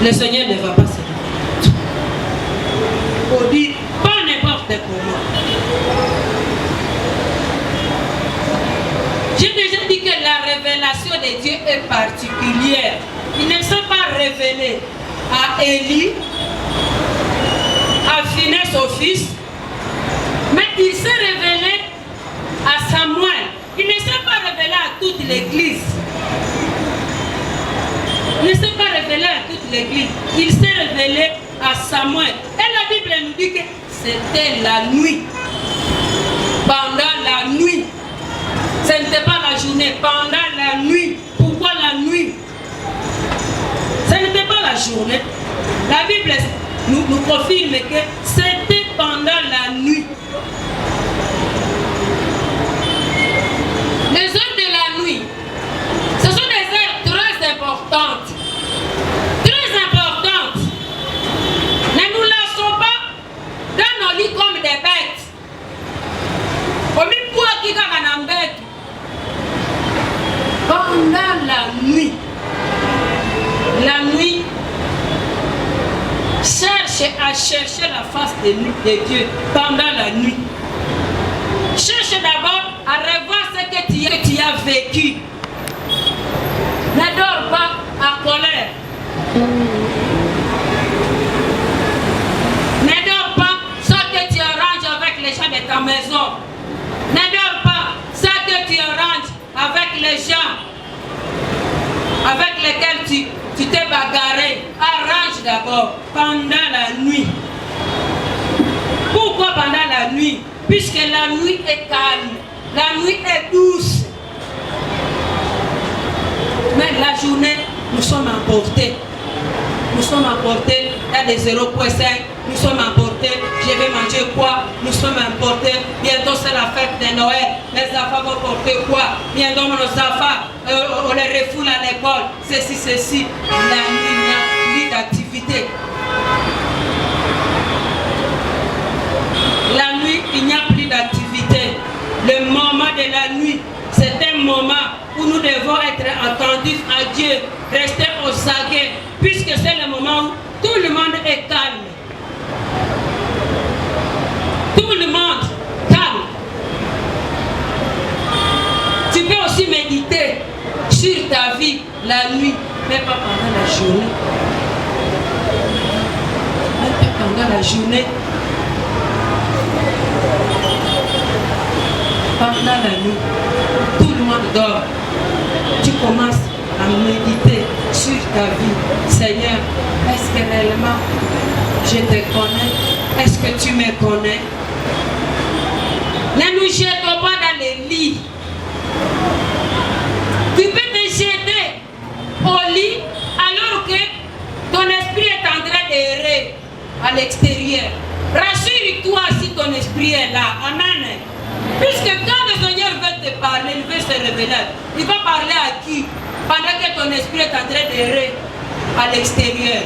Le Seigneur ne va pas se révéler à toi. On dit pas n'importe comment. J'ai déjà dit que la révélation de Dieu est particulière. Il ne s'est pas révélé à Élie, à Phineas son fils, mais il s'est révélé à Samuel. Il ne s'est pas révélé à toute l'église. Il ne s'est pas révélé à toute l'église. Il s'est révélé à Samuel. Et la Bible nous dit que c'était la nuit. Pendant la nuit. Ce n'était pas la journée, pendant la nuit. Pourquoi la nuit? Ce n'était pas la journée. La Bible nous confirme que c'était pendant la nuit. Les heures de la nuit, ce sont des heures très importantes. Très importantes. Ne nous laissons pas dans nos lits comme des bêtes. Pendant la nuit, cherche à chercher la face de Dieu pendant la nuit. Cherche d'abord à revoir ce que tu as vécu. Ne dors pas en colère. Ne dors pas sans que tu arranges avec les gens de ta maison. Ne dors pas sans que tu arranges avec les gens avec lesquels tu t'es bagarré. Arrange d'abord pendant la nuit. Pourquoi pendant la nuit? Puisque la nuit est calme, la nuit est douce. Mais la journée, nous sommes emportés. Nous sommes emportés dans des 0,5, nous sommes emportés, je vais manger quoi, nous sommes emportés, bientôt c'est la fête de Noël, les enfants vont porter quoi, bientôt nos enfants, on les refoule à l'école, ceci, la nuit, il n'y a plus d'activité. La nuit, il n'y a plus d'activité. Le moment de la nuit, c'est un moment où nous devons être attentifs à Dieu, rester au aguets, puisque c'est le moment où tout le monde est calme. Tout le monde calme. Tu peux aussi méditer sur ta vie la nuit, mais pas pendant la journée. Même pas pendant la journée. Pendant la nuit, tout le monde dort. Tu commences à méditer sur ta vie. Seigneur, est-ce que réellement je te connais? Est-ce que tu me connais? Ne nous jetons pas dans les lits. Tu peux te jeter au lit alors que ton esprit est en train d'errer à l'extérieur. Rassure-toi si ton esprit est là. Amen. Puisque quand le Seigneur veut te parler, il veut se révéler. Il va parler à qui? Pendant que ton esprit est en train d'errer à l'extérieur.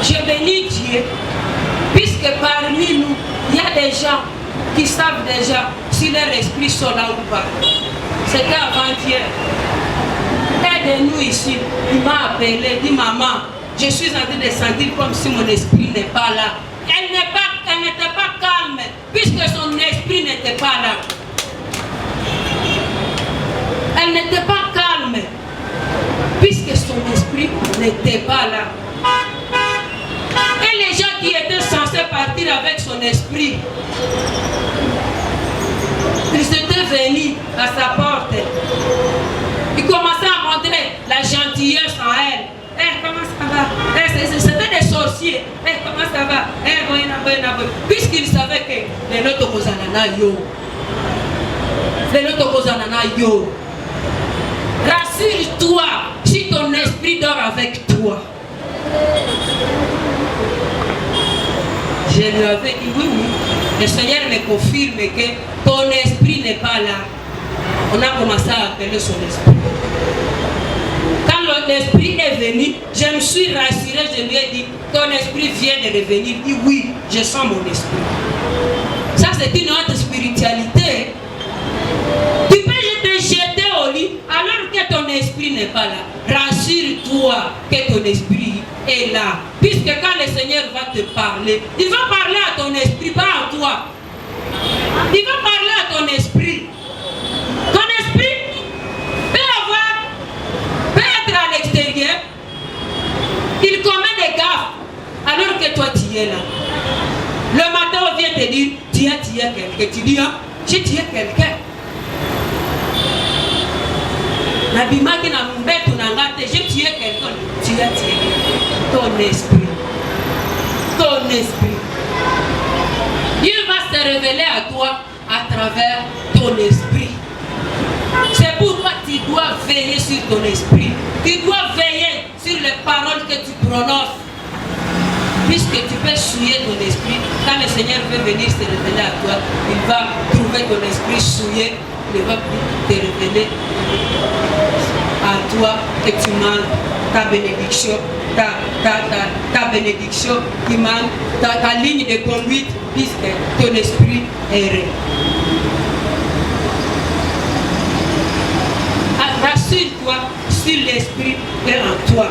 Je bénis Dieu, puisque parmi nous, il y a des gens qui savent déjà si leur esprit sont là ou pas. C'était avant-hier. Un de nous ici, il m'a appelé, dit maman, je suis en train de sentir comme si mon esprit n'est pas là. Elle n'était pas calme, puisque son esprit n'était pas là. Elle n'était pas calme, puisque son esprit n'était pas là. Et les gens qui étaient censés partir avec son esprit, ils étaient venus à sa porte. Ils commençaient à montrer la gentillesse en elle. Comment ça va? C'était des sorciers. Comment ça va? Puisqu'ils savaient que les notes yo. Rassure-toi si ton esprit dort avec toi. Je lui avais dit oui. Le Seigneur me confirme que ton esprit n'est pas là. On a commencé à appeler son esprit. Quand l'esprit est venu, je me suis rassuré, je lui ai dit, ton esprit vient de revenir. Il dit oui, je sens mon esprit. Ça c'est une autre spiritualité. Tu peux te jeter au lit alors que ton esprit n'est pas là. Rassure-toi que ton esprit est là. Puisque quand le Seigneur va te parler, il va parler à ton esprit, pas à toi. Il va parler à ton esprit. Ton esprit peut être à l'extérieur. Il commet des gaffes alors que toi tu es là. Le matin on vient te dire, tu es quelqu'un. Tu dis, j'ai tué quelqu'un. J'ai tué quelqu'un. Tu as tué ton esprit. Ton esprit. Dieu va se révéler à toi à travers ton esprit. C'est pourquoi tu dois veiller sur ton esprit. Tu dois veiller sur les paroles que tu prononces. Puisque tu peux souiller ton esprit, quand le Seigneur veut venir se révéler à toi, il va trouver ton esprit souillé, il va te révéler à toi que tu manques ta bénédiction, ta bénédiction qui manque, ta ligne de conduite, puisque ton esprit est erré. Rassure-toi sur l'esprit est en toi.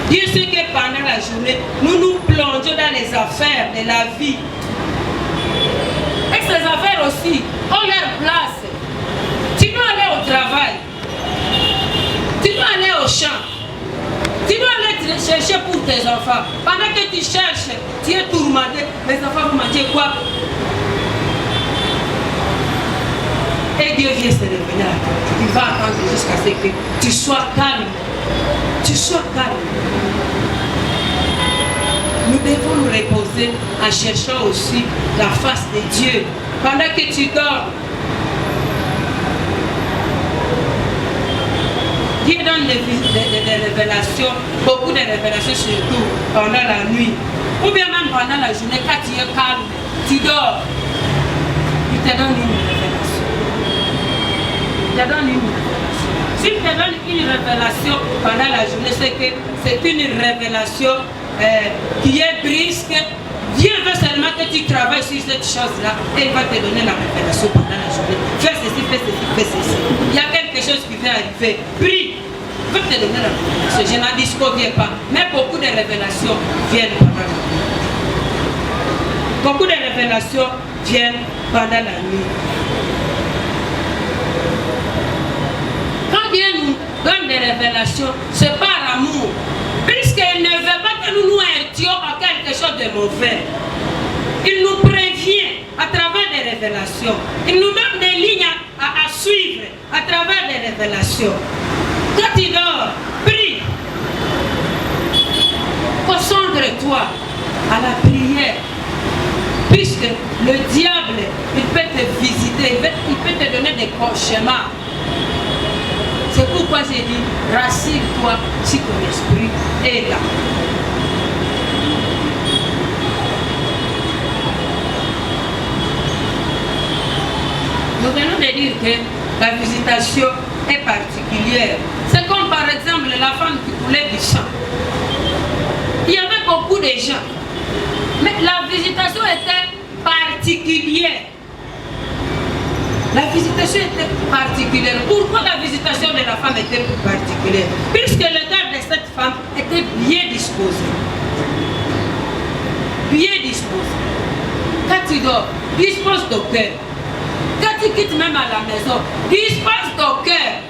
Dieu sait que pendant la journée, nous nous plongeons dans les affaires de la vie. Et ces affaires aussi ont leur place. Tu dois aller au travail. Tu dois aller au champ. Tu dois aller te chercher pour tes enfants. Pendant que tu cherches, tu es tourmenté. Les enfants vont manger quoi? Et Dieu vient se révéler à toi. Il va attendre jusqu'à ce que tu sois calme. Tu sois calme. Nous devons nous reposer en cherchant aussi la face de Dieu. Pendant que tu dors, Dieu donne des révélations, beaucoup de révélations, surtout pendant la nuit. Ou bien même pendant la journée, quand tu es calme, tu dors. Il te donne une révélation. Il te donne une révélation. S'il te donne une révélation pendant la journée, c'est que c'est une révélation qui est brisque. Dieu veut seulement que tu travailles sur cette chose-là et il va te donner la révélation pendant la journée. Fais ceci, fais ceci, fais ceci. Il y a quelque chose qui va arriver. Prie. Il va te donner la révélation. Je n'en disconviens pas. Mais beaucoup de révélations viennent pendant la nuit. Beaucoup de révélations viennent pendant la nuit. Quand Dieu nous donne des révélations, c'est par amour. Puisqu'il ne veut pas que nous nous heurtions à quelque chose de mauvais. Il nous prévient à travers des révélations. Il nous donne des lignes à suivre à travers des révélations. Quand tu dors, prie. Concentre-toi à la prière. Puisque le diable, il peut te visiter, il peut te donner des cauchemars. C'est pourquoi j'ai dit, rassure-toi si ton esprit est là. Nous venons de dire que la visitation est particulière. C'est comme par exemple la femme qui coulait du sang. Il y avait beaucoup de gens. Mais la visitation était particulière. La visitation était particulière. Pourquoi la visitation de la femme était particulière? Puisque le cœur de cette femme était bien disposé. Bien disposé. Quand tu dors, dispose ton cœur. Quand tu quittes même à la maison, dispose ton cœur.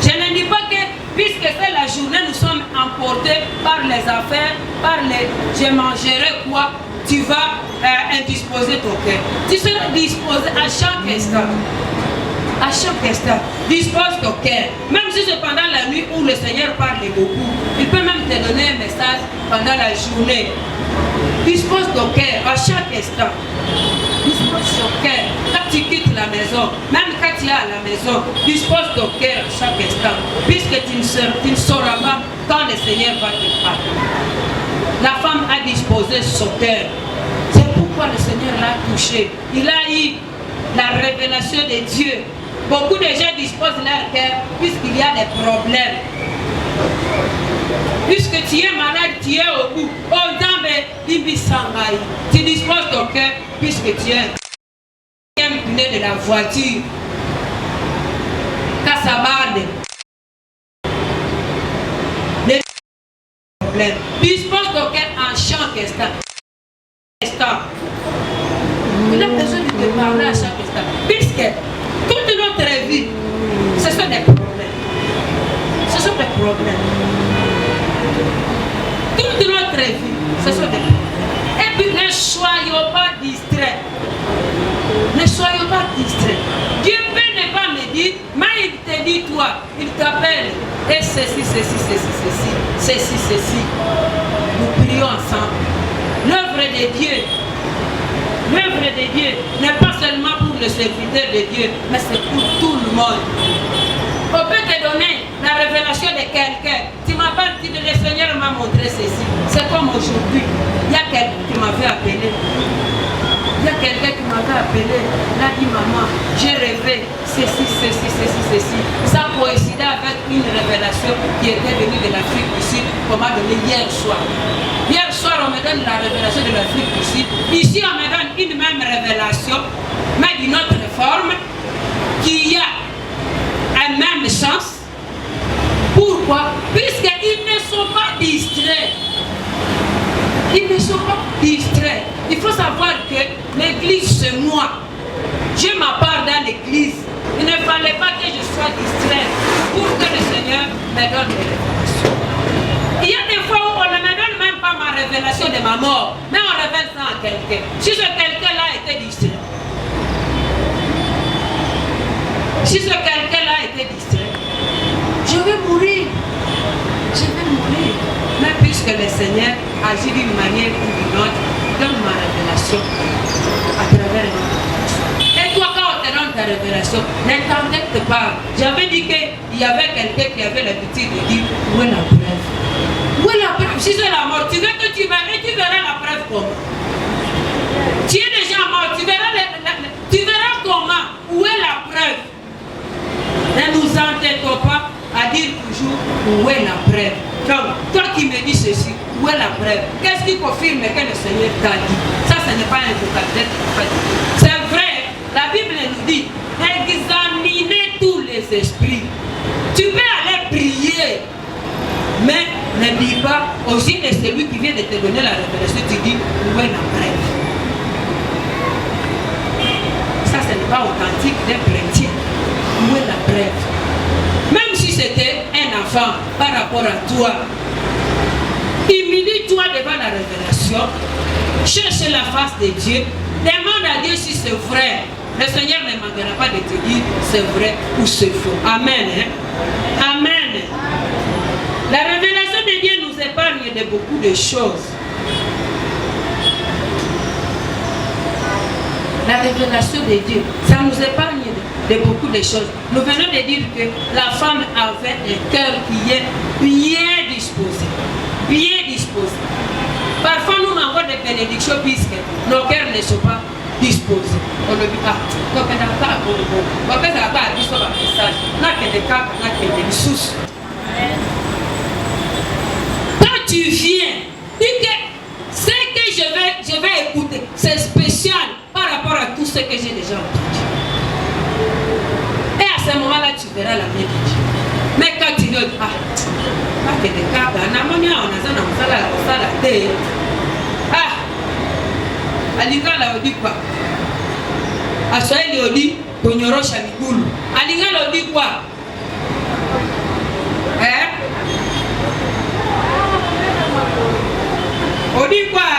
Je ne dis pas que, puisque c'est la journée, nous sommes emportés par les affaires, par les « je mangerai quoi », tu vas indisposer ton cœur. Tu seras disposé à chaque instant. À chaque instant. Dispose ton cœur. Même si c'est pendant la nuit où le Seigneur parle beaucoup, il peut même te donner un message pendant la journée. Dispose ton cœur à chaque instant. Dispose ton cœur. Quand tu quittes la maison, même quand tu es à la maison, dispose ton cœur à chaque instant. Puisque tu ne sauras pas quand le Seigneur va te parler. La femme a disposé son cœur. C'est pourquoi le Seigneur l'a touché. Il a eu la révélation de Dieu. Beaucoup de gens disposent leur cœur puisqu'il y a des problèmes. Puisque tu es malade, tu es au bout. Tu disposes ton cœur puisque tu es un pneu de la voiture. Cassabade. Dispose ton cœur en chaque instant. Il a besoin de te parler à chaque instant. Puisque toute notre vie, ce sont des problèmes. Ce sont des problèmes. Toute notre vie, ce sont des problèmes. Et puis ne soyons pas distraits. Ne soyons pas distraits. Dieu peut ne pas me dire, mais il te dit toi, il t'appelle. Et ceci. Nous prions ensemble. L'œuvre de Dieu n'est pas seulement pour le serviteur de Dieu, mais c'est pour tout le monde. On peut te donner la révélation de quelqu'un. Tu m'appelles, tu dis, le Seigneur m'a montré ceci. C'est comme aujourd'hui. Il y a quelqu'un qui m'avait appelé. Il a dit, maman, j'ai rêvé ceci. Ça coïncidait avec une révélation qui était venue de l'Afrique du Sud qu'on m'a donné hier soir. Hier soir, on me donne la révélation de l'Afrique du Sud. Ici, on me donne une même révélation, mais d'une autre forme, qui a un même sens. Pourquoi? Puisqu'ils ne sont pas distraits. Ils ne sont pas distraits. Il faut savoir que l'église, c'est moi. J'ai ma part dans l'église. Il ne fallait pas que je sois distrait pour que le Seigneur me donne des révélations. Il y a des fois où on ne me donne même pas ma révélation de ma mort, mais on révèle ça à quelqu'un. Si ce quelqu'un-là était distrait, je vais mourir. Mais puisque le Seigneur agit d'une manière ou d'une autre, donne ma révélation à travers notre révélation. Et toi, quand on te donne ta révélation. Ne t'endette pas. J'avais dit qu'il y avait quelqu'un qui avait l'habitude de dire où est la preuve? Où est la preuve? Si c'est la mort, tu veux que tu verras et tu verras la preuve comment? Tu es déjà mort, tu verras comment? Où est la preuve? Ne nous entêtons pas à dire toujours où est la preuve. Comme toi qui me dis ceci, où est la preuve? Qu'est-ce qui confirme que le Seigneur t'a dit? Ça, ce n'est pas un vocabulaire. C'est vrai, la Bible nous dit examinez tous les esprits. Tu peux aller prier, mais ne dis pas aussi de celui qui vient de te donner la révélation, tu dis où est la preuve? Ça, ce n'est pas authentique d'un chrétien. Où est la preuve? Même si c'était un enfant par rapport à toi, humilie-toi devant la révélation, cherche la face de Dieu, demande à Dieu si c'est vrai. Le Seigneur ne manquera pas de te dire c'est vrai ou c'est faux. Amen. Hein? Amen. La révélation de Dieu nous épargne de beaucoup de choses. La révélation de Dieu, ça nous épargne de beaucoup de choses. Nous venons de dire que la femme avait un cœur qui est bien disposé. Bien disposé. Parfois, nous manquons de bénédictions puisque nos cœurs ne sont pas disposés. On le dit, quand on n'a pas de message, quand tu viens, dis que ce que je vais écouter, c'est spécial par rapport à tout ce que j'ai déjà entendu. Et à ce moment-là, tu verras la main de Dieu. Mais quand tu dis, alingala odi quoi? Aswahili odi kunyorosha migulu. Alingala odi quoi? Odi quoi?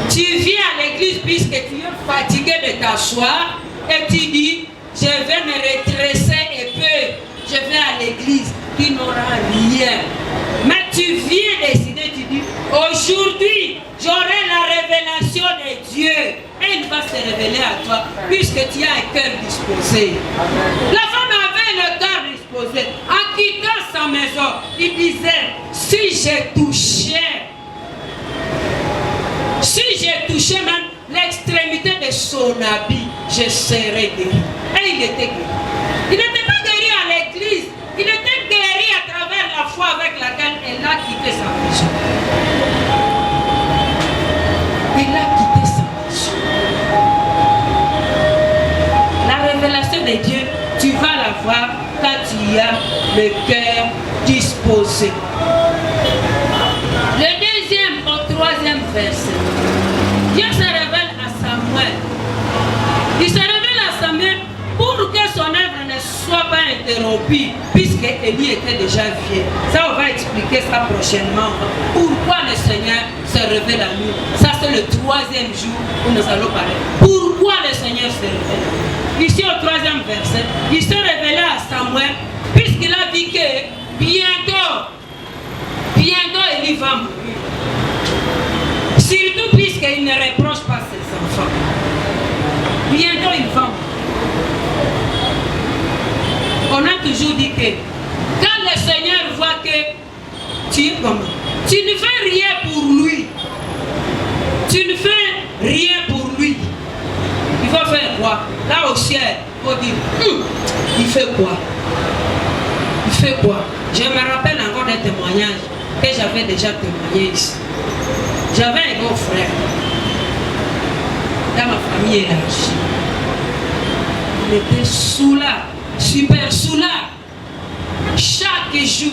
Tu viens à l'église puisque tu es fatigué de t'asseoir et tu dis je vais me redresser et peu. Je vais à l'église qui n'aura rien. Mais tu viens décider, tu dis aujourd'hui j'aurai la révélation de Dieu et il va se révéler à toi puisque tu as un cœur disposé. La femme avait le cœur disposé. En quittant sa maison, il disait si j'ai touché même l'extrémité de son habit, je serai guéri. Et il était guéri. Il n'était pas guéri à l'église, il était guéri à travers la foi avec laquelle elle a quitté sa maison. Il a quitté sa maison. La révélation de Dieu, tu vas la voir quand tu as le cœur disposé. Le deuxième au troisième verset. Dieu se révèle à Samuel. Il se révèle à Samuel pour que son œuvre ne soit pas interrompue, puisque Élie était déjà vieux. Ça, on va expliquer ça prochainement. Pourquoi le Seigneur se révèle à nous? Ça, c'est le troisième jour où nous allons parler. Pourquoi le Seigneur se révèle? Ici, au troisième verset, il se révèle à Samuel, puisqu'il a dit que bientôt Élie va mourir. Surtout puisqu'il ne reproche pas ses enfants. Bientôt il va mourir. On a toujours dit que quand le Seigneur voit que tu es comme tu ne fais rien pour lui. Tu ne fais rien pour lui. Il va faire quoi? Là au ciel, il faut dire, il fait quoi? Il fait quoi? Je me rappelle encore des témoignages que j'avais déjà témoigné ici. J'avais un grand frère dans ma famille élargie. Il était soulard, super soulard. Chaque jour,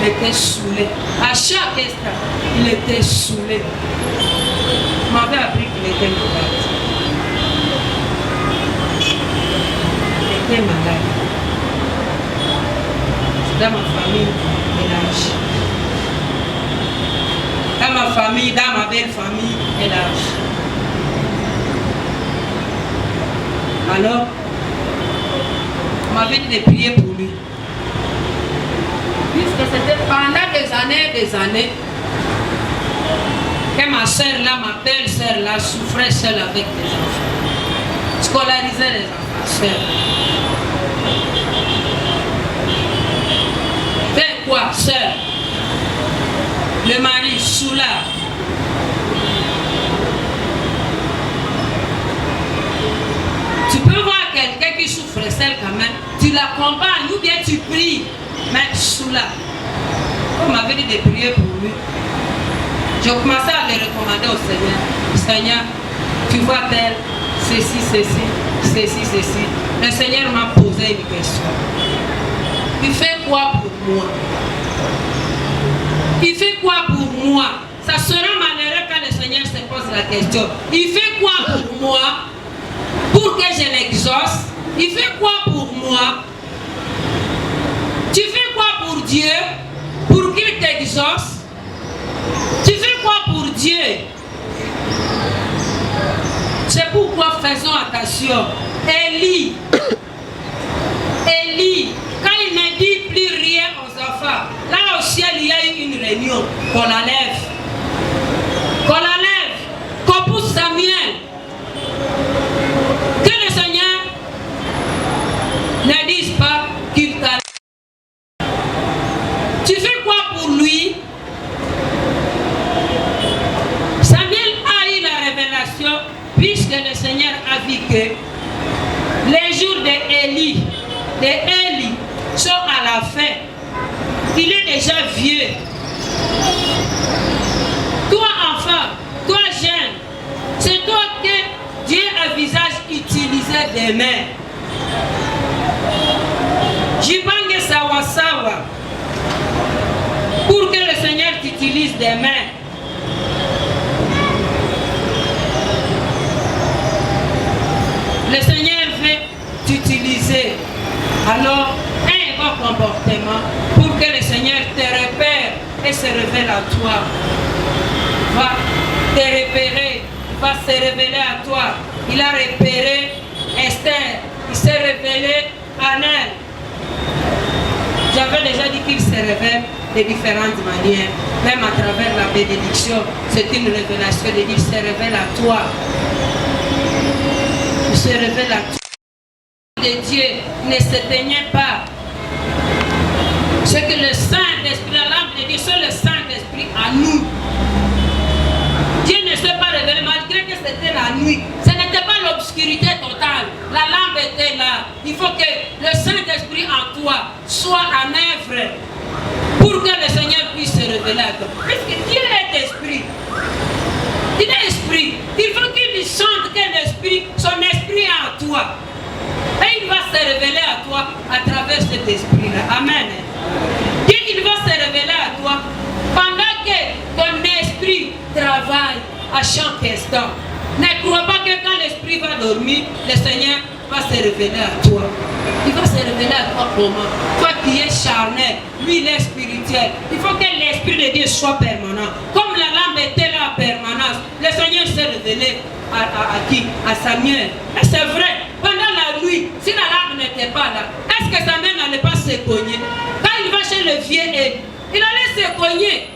il était saoulé. À chaque instant, il était saoulé. Il m'avait appris qu'il était malade. Il était malade. C'est dans ma famille élargie. Dans ma famille, dans ma belle famille élargie. Alors, on m'avait dit de prier pour lui. Puisque c'était pendant des années, Que ma soeur là, ma belle soeur là, souffrait seule avec les enfants. Scolarisait les enfants, seule. Fais quoi, seule? Le mari, soulard. Tu peux voir quelqu'un qui souffre seul quand même, tu l'accompagnes ou bien tu pries, mais soulard. On m'avait dit de prier pour lui. J'ai commencé à le recommander au Seigneur. Seigneur, tu vois tel, ceci, ceci, ceci, ceci. Le Seigneur m'a posé une question. Il fait quoi pour moi? Il fait quoi pour moi? Ça sera malheureux quand le Seigneur se pose la question. Il fait quoi pour moi? Pour que je l'exauce? Il fait quoi pour moi? Tu fais quoi pour Dieu? Pour qu'il t'exauce? Tu fais quoi pour Dieu? C'est pourquoi faisons attention. Élie, quand il ne dit plus rien aux enfants, là au ciel il y a eu une réunion. Qu'on la lève. Qu'on la lève. Qu'on pousse Samuel. Que le Seigneur ne dise pas qu'il t'a. Tu fais quoi pour lui? Samuel a eu la révélation puisque le Seigneur a vu que les jours d'Élie sont à la fin. Il est déjà vieux. Toi enfant, toi jeune, c'est toi que Dieu a visage utilisé des mains. Jibange sawa sawa. Pour que le Seigneur t'utilise des mains. Le Seigneur veut t'utiliser. Alors, un bon comportement pour que le Seigneur te repère et se révèle à toi. Va te repérer, va se révéler à toi. Il a repéré Esther, il s'est révélé à elle. J'avais déjà dit qu'il se révèle de différentes manières, même à travers la bénédiction. C'est une révélation de dire il se révèle à toi. Il se révèle à toi. De Dieu ne s'éteignait pas. C'est que le Saint-Esprit, la lampe de Dieu, c'est le Saint-Esprit à nous. Dieu ne s'est pas révélé malgré que c'était la nuit. Ce n'était pas l'obscurité totale. La lampe était là. Il faut que le Saint-Esprit en toi soit en œuvre pour que le Seigneur puisse se révéler à toi. Parce que Dieu est esprit. Il est esprit. Il faut qu'il sente que l'esprit, son esprit est en toi. Et il va se révéler à toi à travers cet esprit-là. Amen. Dieu, il va se révéler à toi pendant que ton esprit travaille à chaque instant. Ne crois pas que quand l'esprit va dormir, le Seigneur va se révéler à toi. Il va se révéler à toi comment? Toi qui es charnel, lui il est spirituel. Il faut que l'esprit de Dieu soit permanent. Comme la lampe était là en permanence, le Seigneur s'est révélé à qui? À Samuel. Et c'est vrai, pendant la nuit, si la lampe n'était pas là, est-ce que Samuel n'allait pas se cogner? Quand il va chez le vieux Élie, il allait se cogner.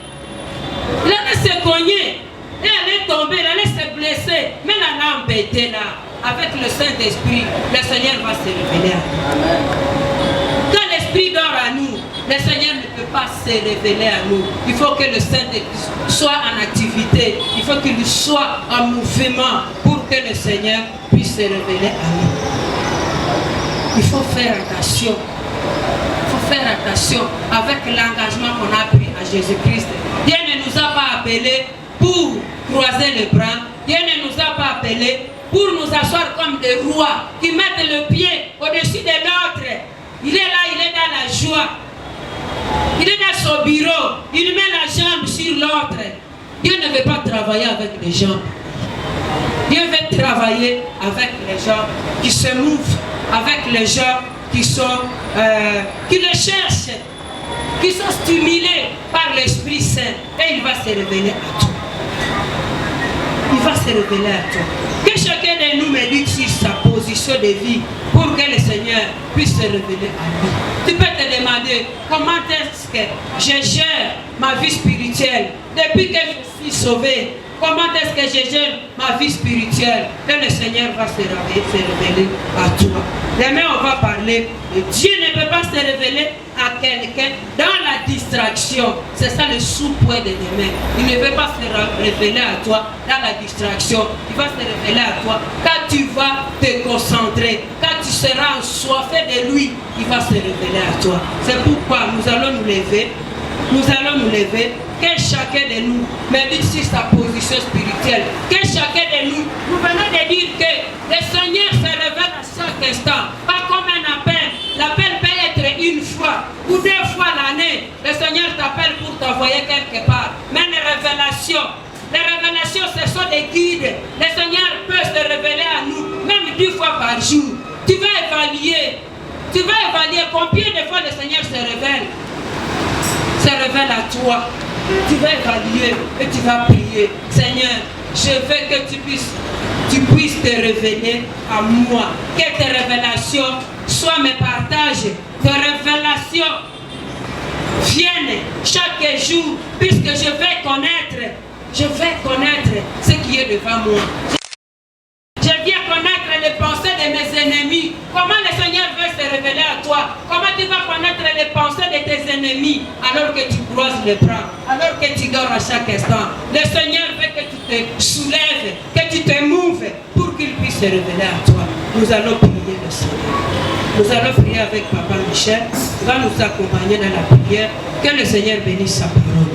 Il allait se cogner. Et elle est tombée, elle allait se blesser. Mais la lampe était là. Avec le Saint-Esprit, le Seigneur va se révéler à nous. Quand l'Esprit dort à nous, le Seigneur ne peut pas se révéler à nous. Il faut que le Saint-Esprit soit en activité. Il faut qu'il soit en mouvement pour que le Seigneur puisse se révéler à nous. Il faut faire attention. Il faut faire attention avec l'engagement qu'on a pris à Jésus-Christ. Dieu ne nous a pas appelés pour croiser les bras. Dieu ne nous a pas appelés pour nous asseoir comme des rois qui mettent le pied au-dessus de l'autre. Il est là, il est dans la joie. Il est dans son bureau. Il met la jambe sur l'autre. Dieu ne veut pas travailler avec les gens. Dieu veut travailler avec les gens qui se mouvent, avec les gens qui sont, qui le cherchent, qui sont stimulés par l'Esprit Saint. Et il va se révéler à toi. Il va se révéler à toi. Que chacun de nous médite sur sa position de vie pour que le Seigneur puisse se révéler à lui. Tu peux te demander comment est-ce que je gère ma vie spirituelle depuis que je suis sauvé. comment est-ce que je gère ma vie spirituelle. Et le Seigneur va se révéler à toi. Demain, on va parler. Dieu ne peut pas se révéler à quelqu'un dans la distraction. C'est ça le sous-point de demain. Il ne veut pas se révéler à toi dans la distraction. Il va se révéler à toi quand tu vas te concentrer, quand tu seras ensoiffé de lui, il va se révéler à toi. C'est pourquoi nous allons nous lever. Nous allons nous lever, que chacun de nous médite sur sa position spirituelle, que chacun de nous venons de dire que le Seigneur se révèle à chaque instant, pas comme un appel. L'appel peut être une fois ou 2 fois l'année. Le Seigneur t'appelle pour t'envoyer quelque part. Mais les révélations, ce sont des guides. Le Seigneur peut se révéler à nous, même 2 fois par jour. Tu vas évaluer combien de fois le Seigneur se révèle à toi. Tu vas évaluer et tu vas prier. Seigneur, je veux que tu puisses te révéler à moi. Que tes révélations soient mes partages. Tes révélations viennent chaque jour, puisque je vais connaître ce qui est devant moi. Je viens connaître les pensées de mes ennemis. Comment le Seigneur veut se révéler à toi? Comment tu vas connaître les pensées de tes ennemis alors que tu croises les bras, alors que tu dors à chaque instant? Le Seigneur veut que tu te soulèves, que tu te mouves pour qu'il puisse se révéler à toi. Nous allons prier le Seigneur. Nous allons prier avec Papa Michel. Il va nous accompagner dans la prière. Que le Seigneur bénisse sa parole.